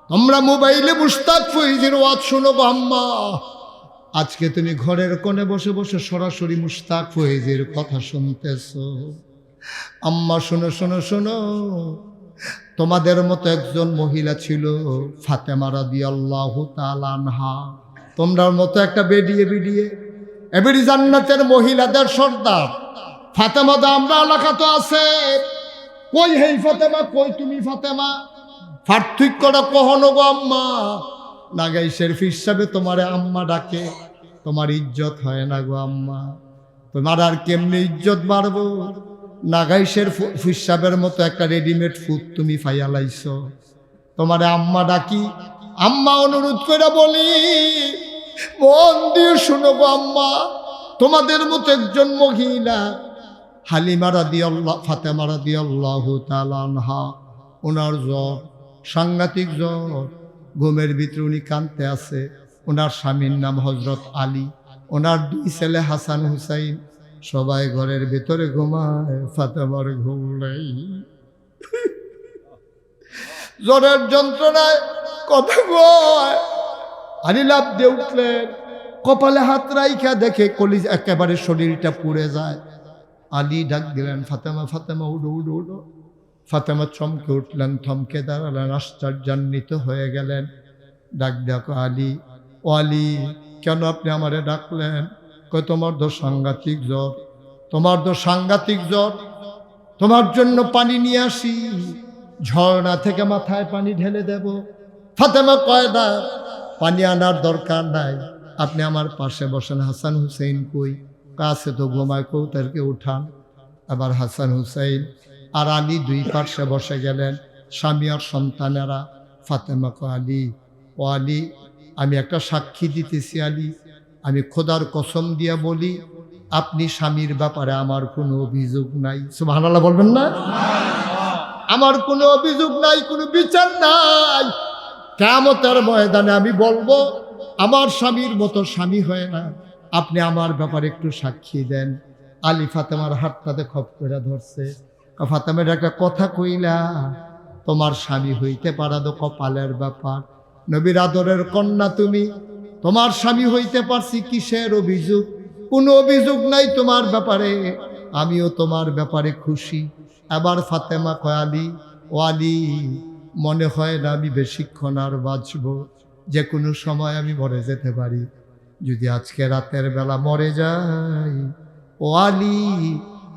তোমরা মোবাইলে মুশতাক ফৈজির ওয়াজ শুনো গো আম্মা। আজকে তুমি ঘরের কোণে বসে বসে সরাসরি মুশতাক ফৈজির কথা শুনতেছো। আম্মা শোনো শোনো শোনো, তোমাদের মতো একজন মহিলা ছিল ফাতেমা রাদিয়াল্লাহু তাআলা আনহা। তোমরার মতো একটা বেডিয়ে বেডিয়ে এবারে জান্নাতের মহিলাদের সর্দার ফাতেমা দা আমরা এলাকা তো আছে। কই হেই ফাতেমা, কই তুমি ফাতেমা, পার্থক্যটা কখনো গো আম্মা। নাগাইশের হিসাবে তোমারে আম্মা ডাকে, তোমার ইজ্জত হয় না গো আম্মা। তোমার আর কেমনি ইজ্জত বাড়বো? নাগাইশের হিসাবের মতো একটা রেডিমেড ফুড তুমি ফাইয়ালাইছ, তোমারে আম্মা ডাকি। আম্মা অনুরোধ করে বলি, মন দিয়ে শুনো গো আম্মা, তোমাদের মতো একজন মহিলা হালিমা রাদিয়াল্লাহু, ফাতেমা রাদিয়াল্লাহু তাআলা আনহা, ওনার জ্বর, সাংঘাতিক জ্বর, ঘুমের ভিতরে উনি কাঁদতে আছে। ওনার স্বামীর নাম হজরত আলী, ওনার দুই ছেলে হাসান হুসাইন, সবাই ঘরের ভিতরে ঘুমায়, ফাতেমার ঘুম নেই। জ্বরের যন্ত্রণায় কথা কয়। আলী লাফ দিয়ে উঠলেন, কপালে হাত রাইখা দেখে কলিজ একেবারে শরীরটা পুড়ে যায়। আলী ডাক দিলেন, ফাতেমা ফাতেমা উঠো উঠো উঠো। ফাতেমা চমকে উঠলেন, থমকে দাঁড়ালেন, আশ্চর্যান্বিত হয়ে গেলেন। ডাক দেখো আলী, ও আলী, কেন আপনি আমারে ডাকলেন? কই তোমার তো সাংঘাতিক জ্বর, তোমার তো সাংঘাতিক জ্বর, তোমার জন্য পানি নিয়ে আসি, ঝর্ণা থেকে মাথায় পানি ঢেলে দেব। ফাতেমা কয় না, পানি আনার দরকার নাই, আপনি আমার পাশে বসেন। হাসান হুসেইন কই? কাছে তো ঘুমায়, কৌতারকে উঠান। আবার হাসান হুসাইন আর আলী দুই পাশে বসে গেলেন, স্বামী আর সন্তানেরা। ফাতেমা কয়, আলী, ও আলী, আমি একটা সাক্ষী দিতেছি আলী, আমি খোদার কসম দিয়া বলি, আপনি স্বামীর ব্যাপারে আমার কোনো অভিযোগ নাই। সুবহানাল্লাহ বলবেন না? আমার কোনো অভিযোগ নাই, কোনো বিচার নাই। কিয়ামতের ময়দানে আমি বলবো, আমার স্বামীর মতো স্বামী হয় না, আপনি আমার ব্যাপারে একটু সাক্ষী দেন। আলী ফাতেমার হাতটাতে খপ করে ধরছে। ফাতেমার একটা কথা কইলা, তোমার স্বামী হইতে পারা তো কপালের ব্যাপার, নবীর আদরের কন্যা তুমি, তোমার স্বামী হইতে পারছি, কিসের অভিযোগ? কোনো অভিযোগ নাই তোমার ব্যাপারে, আমিও তোমার ব্যাপারে খুশি। আবার ফাতেমা কয়, আলী, ও আলী, মনে হয় না আমি বেশিক্ষণ আর বাঁচব, যে কোনো সময় আমি মরে যেতে পারি। যদি আজকে রাতের বেলা মরে যাই, ও আলী,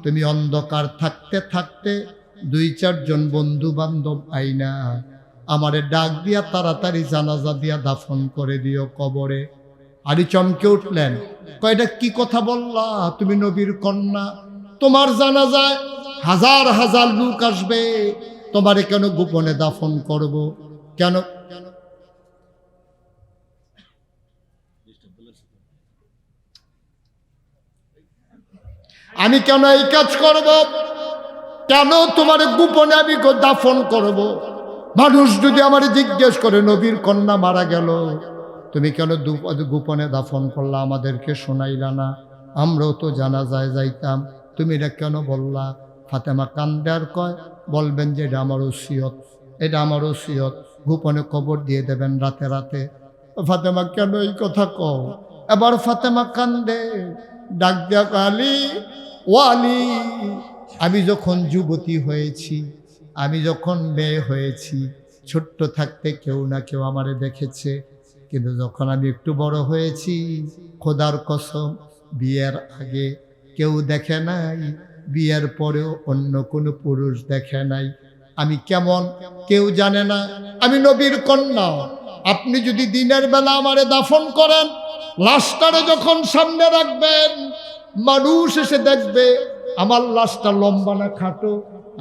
তুমি অন্ধকার থাকতে থাকতে দুই চারজন বন্ধু বান্ধব আইনা আমারে ডাক দিয়া তাড়াতাড়ি জানাজা দিয়া দাফন করে দিও কবরে। আলী চমকে উঠলেন, কয়টা কি কথা বললা? তুমি নবীর কন্যা, তোমার জানাজায় হাজার হাজার লোক আসবে, তোমারে কেন গোপনে দাফন করব? কেন? আমি কেন এই কাজ করব? কেন তোমার গোপনে আমি দাফন করব? মানুষ যদি আমার জিজ্ঞেস করে, নবীর কন্যা মারা গেল, তুমি কেন গোপনে দাফন করলা, আমাদেরকে শোনাইলা না? আমরাও তো জানাজায় যাইতাম, তুমি এটা কেন বললা? ফাতেমা কান্দে আর কয়, বলবেন যে এটা আমার ওসিয়ত, এটা আমার ওসিয়ত, গোপনে কবর দিয়ে দেবেন রাতে রাতে। ফাতেমা কেন এই কথা কও? এবার ফাতেমা কান্দে, ডাক দেয়া, আলী, ও আলী, আমি যখন যুবতী হয়েছি, আমি যখন মেয়ে হয়েছি, ছোট্ট থাকতে কেউ না কেউ আমারে দেখেছে, কিন্তু যখন আমি একটু বড় হয়েছি, খোদার কসম, বিয়ের আগে কেউ দেখে নাই, বিয়ের পরেও অন্য কোনো পুরুষ দেখে নাই। আমি কেমন কেউ জানে না, আমি নবীর কন্যা। আপনি যদি দিনের বেলা আমারে দাফন করেন, লাশটারে যখন সামনে রাখবেন, মানুষ এসে দেখবে আমার লাশটা লম্বা না খাটো,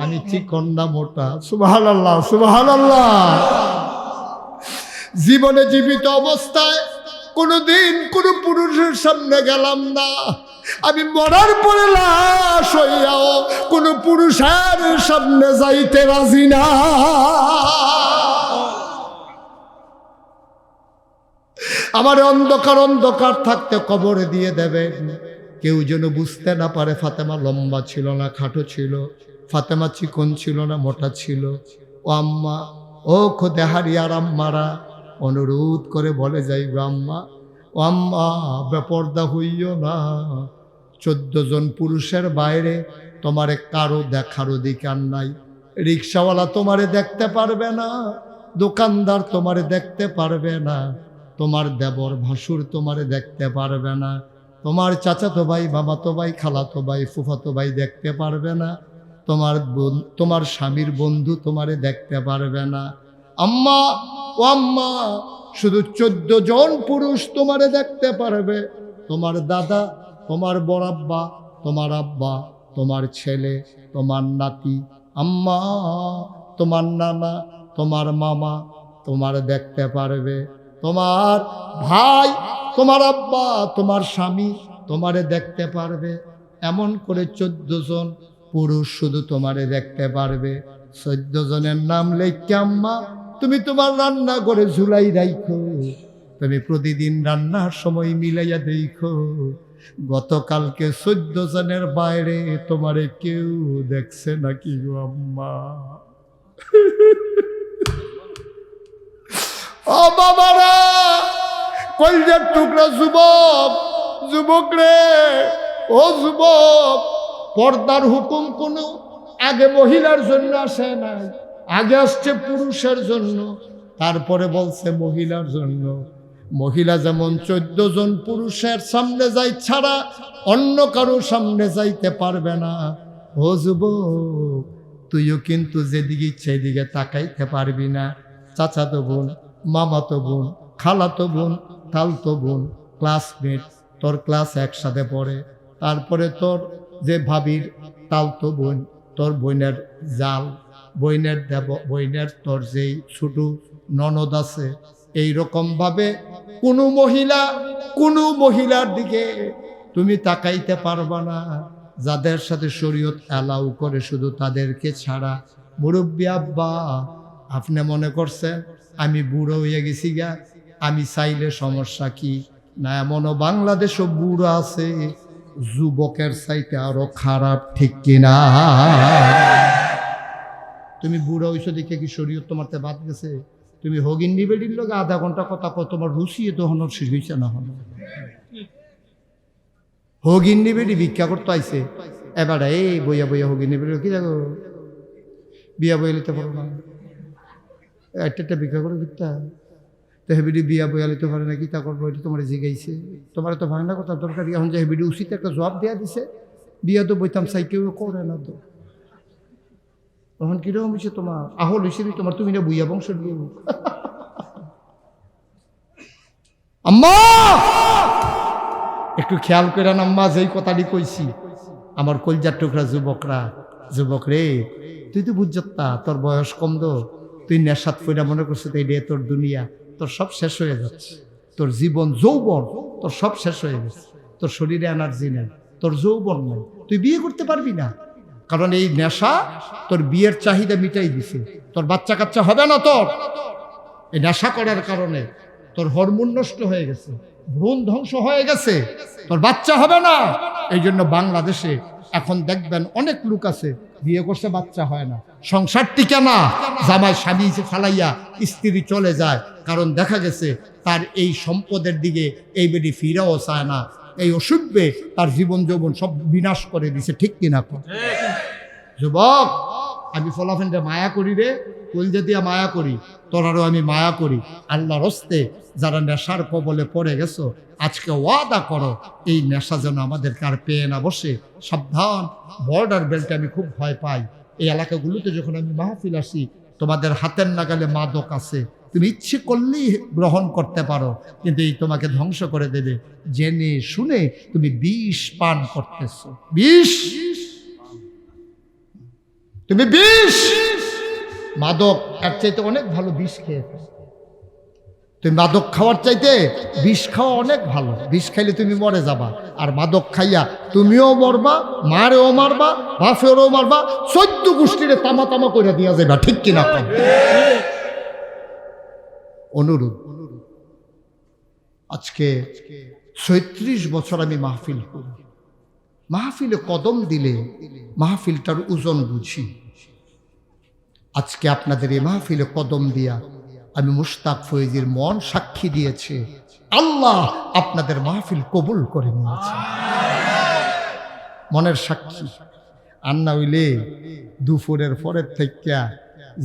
আমি চিকন না মোটা। সুবহানাল্লাহ, সুবহানাল্লাহ। জীবনে জীবিত অবস্থায় কোনোদিন কোনো পুরুষের সামনে গেলাম না, আমি মরার পরে লাশ হইয়াও কোনো পুরুষের সামনে যাইতে রাজি না। আমার অন্ধকার অন্ধকার থাকতে কবরে দিয়ে দেবেন, কেউ যেন বুঝতে না পারে ফাতেমা লম্বা ছিল না খাটো ছিল, ফাতেমা চিকন ছিল না মোটা ছিল। ও আম্মা, ও খোদে হারিয়ার আম্মারা, অনুরোধ করে বলে যাইব আম্মা, ও আম্মা বেপর্দা হইও না। 14 জন পুরুষের বাইরে তোমারে কারো দেখার অধিকার নাই। রিক্সাওয়ালা তোমারে দেখতে পারবে না, দোকানদার তোমারে দেখতে পারবে না, তোমার দেবর ভাসুর তোমারে দেখতে পারবে না, তোমার চাচাতো ভাই মামাতো ভাই খালাতো ভাই ফুফাতো ভাই দেখতে পারবে না, তোমার স্বামীর বন্ধু তোমারে দেখতে পারবে না। আম্মা, ও আম্মা, শুধু 14 জন পুরুষ তোমারে দেখতে পারবে, তোমার দাদা, তোমার বড় আব্বা, তোমার আব্বা, তোমার ছেলে, তোমার নাতি। আম্মা, তোমার নানা, তোমার মামা তোমার দেখতে পারবে, তোমার ভাই, তোমার আব্বা, তোমার স্বামী তোমারে দেখতে পারবে। এমন করে 14 জন পুরুষ শুধু তোমারে দেখতে পারবে। 14 জনের নাম লেখা আম্মা তুমি তোমার রান্না করে ঝুলাই রাখো, তুমি প্রতিদিন রান্নার সময় মিলাইয়া দেখো, গতকালকে 14 জনের বাইরে তোমারে কেউ দেখছে নাকি গো আম্মা? ও বাবারা, কলজার টুকরা যুবক, যুবক রে, ও যুবক, পর্দার হুকুম কোনো আগে মহিলার জন্য আসে নাই, আগে আসছে পুরুষের জন্য, তারপরে বলছে মহিলার জন্য। মহিলা যেমন 14 জন পুরুষের সামনে যাই ছাড়া অন্য কারো সামনে যাইতে পারবে না। ও যুবক, তুইও কিন্তু যেদিকে ইচ্ছে এদিকে তাকাইতে পারবি না। চাচাতো বোন, মামাতো বোন, খালাতো বোন, তালতো বোন, ক্লাসমেট, তোর ক্লাস একসাথে পড়ে, তারপরে তোর যে ভাবির তালতো বোন, তোর বোনের জাল, বইনের তোর যেই ছোট ননদ আছে, এইরকমভাবে কোনো মহিলার দিকে তুমি তাকাইতে পারবা না যাদের সাথে শরীয়ত অ্যালাউ করে, শুধু তাদেরকে ছাড়া। মুরব্বী আব্বা, আপনি মনে করছেন আমি বুড়ো হয়ে গেছি গা, আমি চাইলে সমস্যা কি? না, এমনও বাংলাদেশও বুড়ো আছে যুবকের চাইতে আরো খারাপ, ঠিক কিনা? তুমি বুড়ো হইছো দেখে কি শরীয়ত তোমার তে বাদ গেছে? তুমি হগিন নিবেডির লোক আধা ঘন্টা কথা কত তোমার রুচিয়ে তো হন শেষ হইছে না, হন হগিন নিবেডি ভিক্ষা করতে আইছে, এবার এই বইয়া বইয়া হগিন নিবেডি কি দেখো বিয়া বইয়া লিতে পারো না, একটা ভিক্ষা করে ভিক্ষা তো হেবিডি বিয়া বইয়া লিতে পারে না, কি তা করবো? এটা তোমার জিগাইছে, তোমার তো ভাঙনা কথা দরকার। এখন যে হেবিডি উচিত একটা জবাব দেওয়া দিছে, বিয়া তো বইতাম চাই, কেউ করে না তো। তখন কিরকম হয়েছে তোমার আহল হিসেবে তোমার, তুমি না বুইয়া বংশ দিয়ে আম্মা একটু খেয়াল করে না আম্মা, যেই কথাটি কইছি আমার কলজার টুকরা যুবক রে, তুই তো বুঝতা তোর বয়স কম দো, তুই নেশাত ফইরা মনে করছিস এই রে তোর দুনিয়া, তোর সব শেষ হয়ে যাচ্ছে, তোর জীবন যৌবন তোর সব শেষ হয়ে গেছে, তোর শরীরে এনার্জি নেই, তোর যৌবন নেই, তুই বিয়ে করতে পারবি না, কারণ এই নেশা তোর বিয়ের চাহিদা মিটাই দিছে, তোর বাচ্চা কাচ্চা হবে না, তোর এই নেশা করার কারণে তোর হরমোন নষ্ট হয়ে গেছে, ভ্রূণ ধ্বংস হয়ে গেছে, তোর বাচ্চা হবে না। এই জন্য বাংলাদেশে এখন দেখবেন অনেক লোক আছে বিয়ে করছে বাচ্চা হয় না, সংসার টিকে না, জামাই স্বামী ফালাইয়া স্ত্রী চলে যায়, কারণ দেখা গেছে তার এই সম্পদের দিকে এই বেডি ফিরাও চায় না, এই অসুখে তার জীবন যৌবন সব বিনাশ করে দিছে, ঠিক কিনা? যুবক, আমি ফলাফেনটা মায়া করি রে, কলজা দিয়া মায়া করি, তোরারও আমি মায়া করি। আল্লাহর হস্তে যারা নেশার কবলে পড়ে গেছো, আজকে ওয়াদা করো এই নেশা যেন আমাদেরকে আর পেয়ে না বসে। সাবধান, বর্ডার বেল্টে আমি খুব ভয় পাই। এই এলাকাগুলোতে যখন আমি মাহফিল আসি, তোমাদের হাতের নাগালে মাদক আছে, তুমি ইচ্ছে করলেই গ্রহণ করতে পারো, কিন্তু এই তোমাকে ধ্বংস করে দেবে। জেনে শুনে তুমি বিষ পান করতেছো, বিষ, তুমি বিষ, মাদক এর চাইতে অনেক ভালো বিষ খেয়েছো। তুমি মাদক খাওয়ার চাইতে বিষ খাওয়া অনেক ভালো। বিষ খাইলে তুমি মরে যাবা, আর মাদক খাইয়া তুমিও মরবা, মারেও মারবা, বাপেরও মারবা, 14 গোষ্ঠীরে তামা তামা করে দিয়া যাবা। ঠিক কিনা? অনুরোধ, আজকে 36 বছর আমি মাহফিল করি। মাহফিলে কদম দিলে মাহফিলটার ওজন বুঝি। আজকে আপনাদের এই মাহফিলে কদম দিয়া আমি মুশতাক ফয়েজির মন সাক্ষী দিয়েছে, আল্লাহ আপনাদের মাহফিল কবুল করে নিয়েছে। মনের সাক্ষী। আর না হইলে দুপুরের পরের থেকে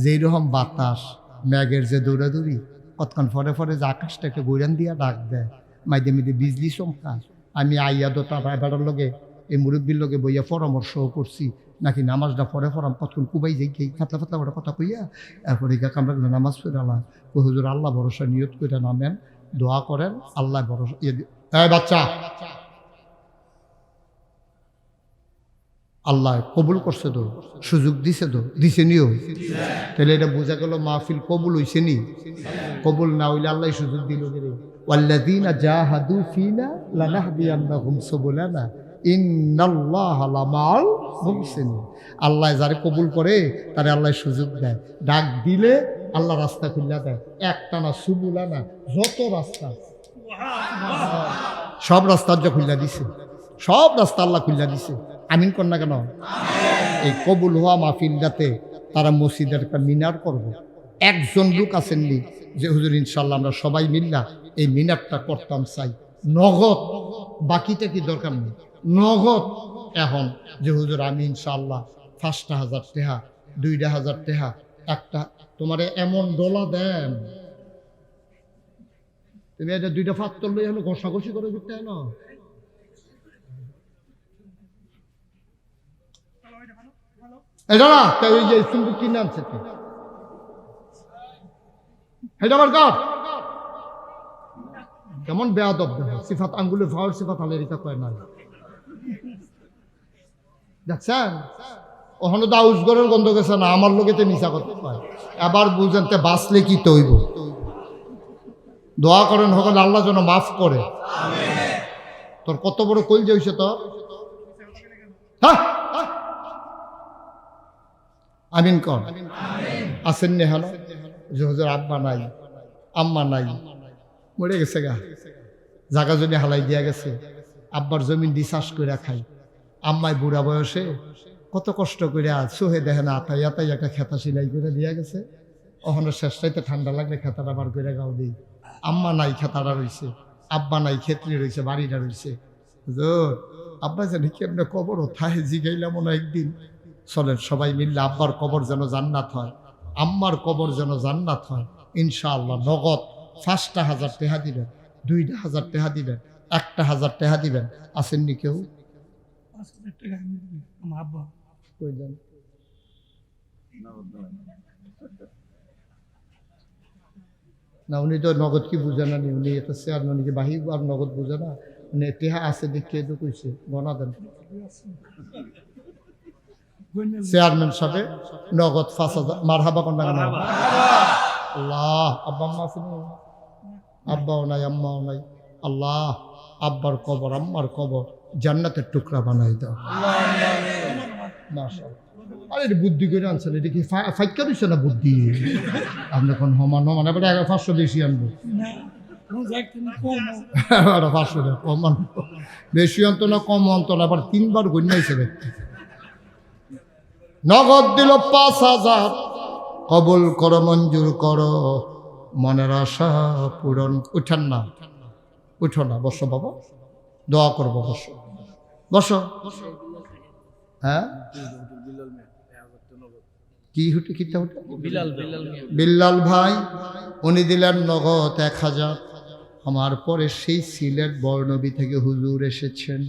যেই রকম বাতাস, ম্যাগের যে দৌড়াদৌড়ি, কতক্ষণ পরে পরে যে আকাশটাকে গৈরান দিয়া ডাক দেয়, মাইদে মিদে বিজলি চমকা। আমি আইয়া তো তার রায়বাড়ার লগে এই মুরব্বীর লগে বইয়া পরামর্শও করছি, নাকি নামাজটা পরে পড়াম, কতক্ষণ কুবাই যাই গিয়ে ফাতলা ফাতলা ওটা কথা কইয়া এরপরে কামরা নামাজ পড়ে আল্লাহ হুজুর আল্লাহ ভরসা নিয়ত করে নামেন, দোয়া করেন, আল্লাহ ভরসা বাচ্চা আল্লাহ কবুল করছে তো, সুযোগ দিছে তো, দিছে নিও। তাহলে এটা বোঝা গেল মাহফিল কবুল হইছে নি। কবুল না হইলে আল্লাহ সুযোগ দিল। ওয়াল্লাযীনা জাহাদু ফীনা লানাহদিয়ান্নাহুম সুবুলানা ইন্নাল্লাহা লামাল মুহসিনিন। আল্লাহ যারে কবুল করে তারে আল্লাহ সুযোগ দেয়, ডাক দিলে আল্লাহ রাস্তা খুলে দেয়। একটা না, সুবুলা না, যত রাস্তা, সব রাস্তা যা খুলে দিছে, সব রাস্তা আল্লাহ খুলে দিছে। আমিন কর না কেন? এই কবুল হওয়া মাহফিলটাতে তারা মসজিদের একটা মিনার করব। একজন লোক আসেননি যে হুজুর ইনশাল্লাহ আমরা সবাই মিল্লা এই মিনারটা করতাম চাই, নগদ, বাকিটা কি দরকার নেই, নগদ। এখন যে হুজুর আমি ইনশাআল্লাহ 5,000 টাকা, 2,000 টাকা, একটা তোমারে এমন ডলা দেন, তুমি এটা 2টা ফাত্তর লই হলো ঘষাঘষি করে দিতে হয় না। এটা না তাই ওই যে সিম্বু কিনে আনছে, এটা আমার কাপ কেমন বেয়াদব দেখো, সিফাত আঙ্গুলে ফাউল সিফাত আমেরিকা কয় না। দেখছেন ওখানে তো আউসগরের গন্ধ গেছে না, আমার লোকেতে মিশা করতে পারে। এবার বুঝেন তে বাঁচলে কি তৈব। দোয়া করেন সকলে আল্লাহ যেন মাফ করে। তোর কত বড় কইল যে হইছে তোর, হ্যাঁ আমিন কর। আসেন নে হলো যে হুজুর আব্বা নাই, আম্মা নাই, মরে গেছে গা, জাগা জমি হালাই দিয়া গেছে, আব্বার জমিন দিয়ে চাষ করে খাই, আম্মায় বুড়া বয়সে কত কষ্ট করে সোহে দেখে না আতাই আতাই একটা খেতা সিলাই করে দিয়া গেছে। ওখানে শেষটাইতে ঠান্ডা লাগলে খেতাটা বার করে গাও দিই। আম্মা নাই, খেতাটা রয়েছে, আব্বা নাই, ক্ষেত্রে রয়েছে, বাড়িটা রয়েছে। হুজুর আব্বা জানি কেমনে কবর থাহে জিগাইলাম না একদিন। চলেন সবাই মিললে আব্বার কবর যেন জান্নাত হয়, আম্মার কবর যেন জান্নাত হয় ইনশাআল্লাহ। নগদ 5,000 টাকা দিবেন, 2,000 টাকা দিবেন, 1,000 টাকা দিবেন। আসেননি কেউ? না উনি তো নগদ কি বুঝে না, উনি এটা চেয়ারম্যান কি বাহি আর নগদ বুঝে না, উনি টেহা আছে দেখে তো কইছে গনা দেন। চেয়ারম্যান সাহেব নগদ 5,000 মারহাবা কোন টাকা না। আল্লাহ আব্বা আম্মা আছে না? আব্বাও নাই, আম্মাও নাই। আল্লাহ আব্বার কবর, আম্মার কবর জান্নাতের টুকরা বানাই দাও। মাশাআল্লাহ। আরে এটা বুদ্ধি করে আনছেন, এটা কি ফাইকা দিচ্ছে না বুদ্ধি? আপনি কোন হমান হমান এবার 500 বেশি আনবো, 500 কম আনবো, বেশি আনতো না কম আনতো না, আবার 3বার গণ্যাইছে ব্যক্তি। নগদ দিল 5,000, কবুল করো, মঞ্জুর করো, মনের আশা পূরণ। উঠান না, উঠো না, বসো বাবা, দোয়া করবো, বসো বসো। হ্যাঁ কি হুটে কিতা হুটে? বিল্লাল ভাই উনি দিলেন নগদ 1,000। আমার পরে সেই সিলেট বর্ণবী থেকে হুজুর এসেছেন,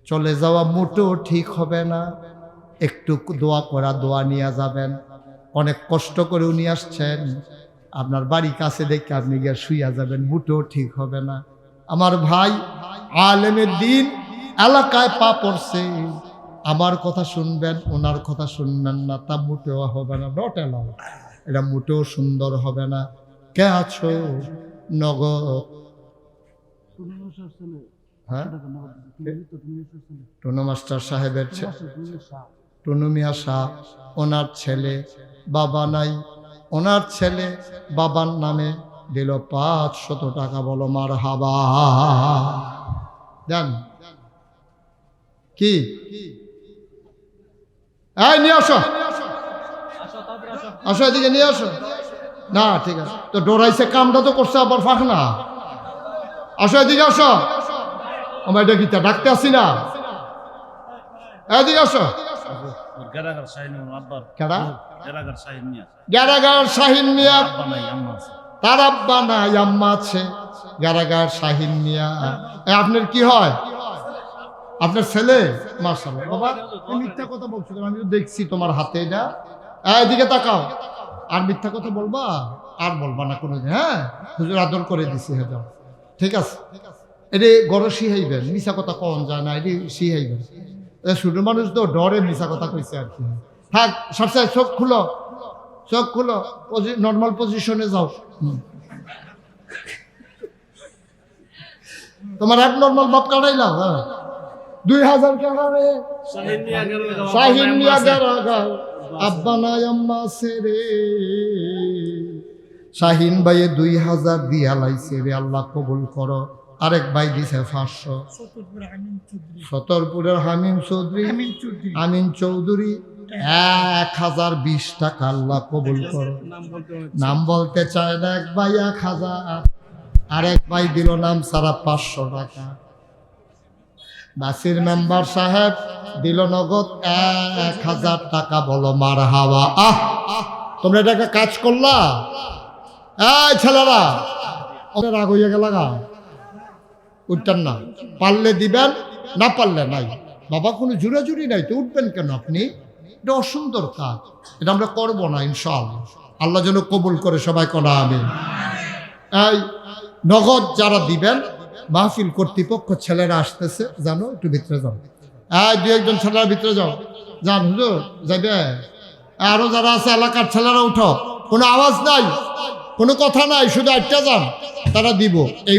চলে যাওয়া মোটেও ঠিক হবে না, একটু দোয়া করা, দোয়া নিয়ে যাবেন। অনেক কষ্ট করে উনি আসছেন, আপনার বাড়ি কাছে দেখে আপনি গিয়ে শুইয়া যাবেন, মোটেও ঠিক হবে না। আমার ভাই আলেমের দিন এলাকায় পা পড়ছে, আমার কথা শুনবেন, ওনার কথা শুনবেন না, তা মোটেও হবে না। নট এলাও, এটা মোটেও সুন্দর হবে না। কে আছো? নগদ। হ্যাঁ, টুনু মাস্টার সাহেবের টুনু মিয়া শাহ, ওনার ছেলে বাবা নাই, ওনার ছেলে বাবার নামে দিল 500 টাকা। বলো মার হাবা। জান কি এই নিয়ে আসো, আসো এদিকে নিয়ে আসো। না ঠিক আছে, তো ডোরাইছে কামটা তো করছে আবার ফাঁক না। আসো এদিকে আসো, আমার এটা গীতা ডাকতে আসি না, এদিকে আসো। গ্যারাগার শাহিন মিয়া, তার আব্বা নাই আম্মা আছে। গ্যারাগার শাহিন মিয়া, আপনার কি হয়? আপনার ছেলে? মাশাআল্লাহ। বাবা মিথ্যা কথা বলছো, আমি তো দেখছি তোমার হাতে এটা। এদিকে তাকাও, আর মিথ্যা কথা বলবা? আর বলবা না কোনোদিন। হ্যাঁ, হুজুর আদর করে দিছি। হ্যাঁ যাও, ঠিক আছে। এটি গড় শিহাইবেন, মিশা কথা কন যায় না, এটি শিহাইবেন। ছোট মানুষ তো ডরে মিশা কথা কইছে আর কি। থাক, সবসময় চোখ খুলো, চোখ খুলো, নর্মাল পজিশনে যাও। তোমার এক নর্মাল বাপ কাটাইলাম। হ্যাঁ, 2000 টাকা রে শাহিন মিয়া গ্যারাগার, আব্বা নাই আম্মা আছে রে। শাহিন ভাইয়ে 2000 দিয়া লাইছে রে, আল্লাহ কবুল করো। আরেক ভাই দিছে 500। সতরপুরের আমিন চৌধুরী 1020 টাকা, আল্লাহ কবুল করো। নাম বলতে চায় না এক ভাই 1000, আরেক ভাই দিল নাম সারা 500 টাকা। বাসির মেম্বার সাহেব দিল নগদ 1000 টাকা। বলো মার হাওয়া। তোমরা এটা একটা কাজ করলা? এই ছেলেরা, ওদের রাগ হইয়া গেল গা, উঠতেন না। পারলে দিবেন, না পারলে নাই। বাবা কোনো জুড়াজুড়ি নাই তো, উঠবেন কেন আপনি? এটা অসুন্দর কাজ, এটা আমরা করবো না ইনশাআল্লাহ। আল্লাহ যেন কবুল করে, সবাই করা আমি। এই নগদ যারা দিবেন, মাহফিল কর্তৃপক্ষ ছেলেরা আসতেছে, জানো একটু ভিতরে যাও। দু একজন ছেলেরা ভিতরে যাও, যান হুজুর যাবে। আরো যারা আছে এলাকার ছেলেরা উঠো, কোনো আওয়াজ নাই, কোনো কথা নাই, শুধু একটা যান, তারা দিব। এই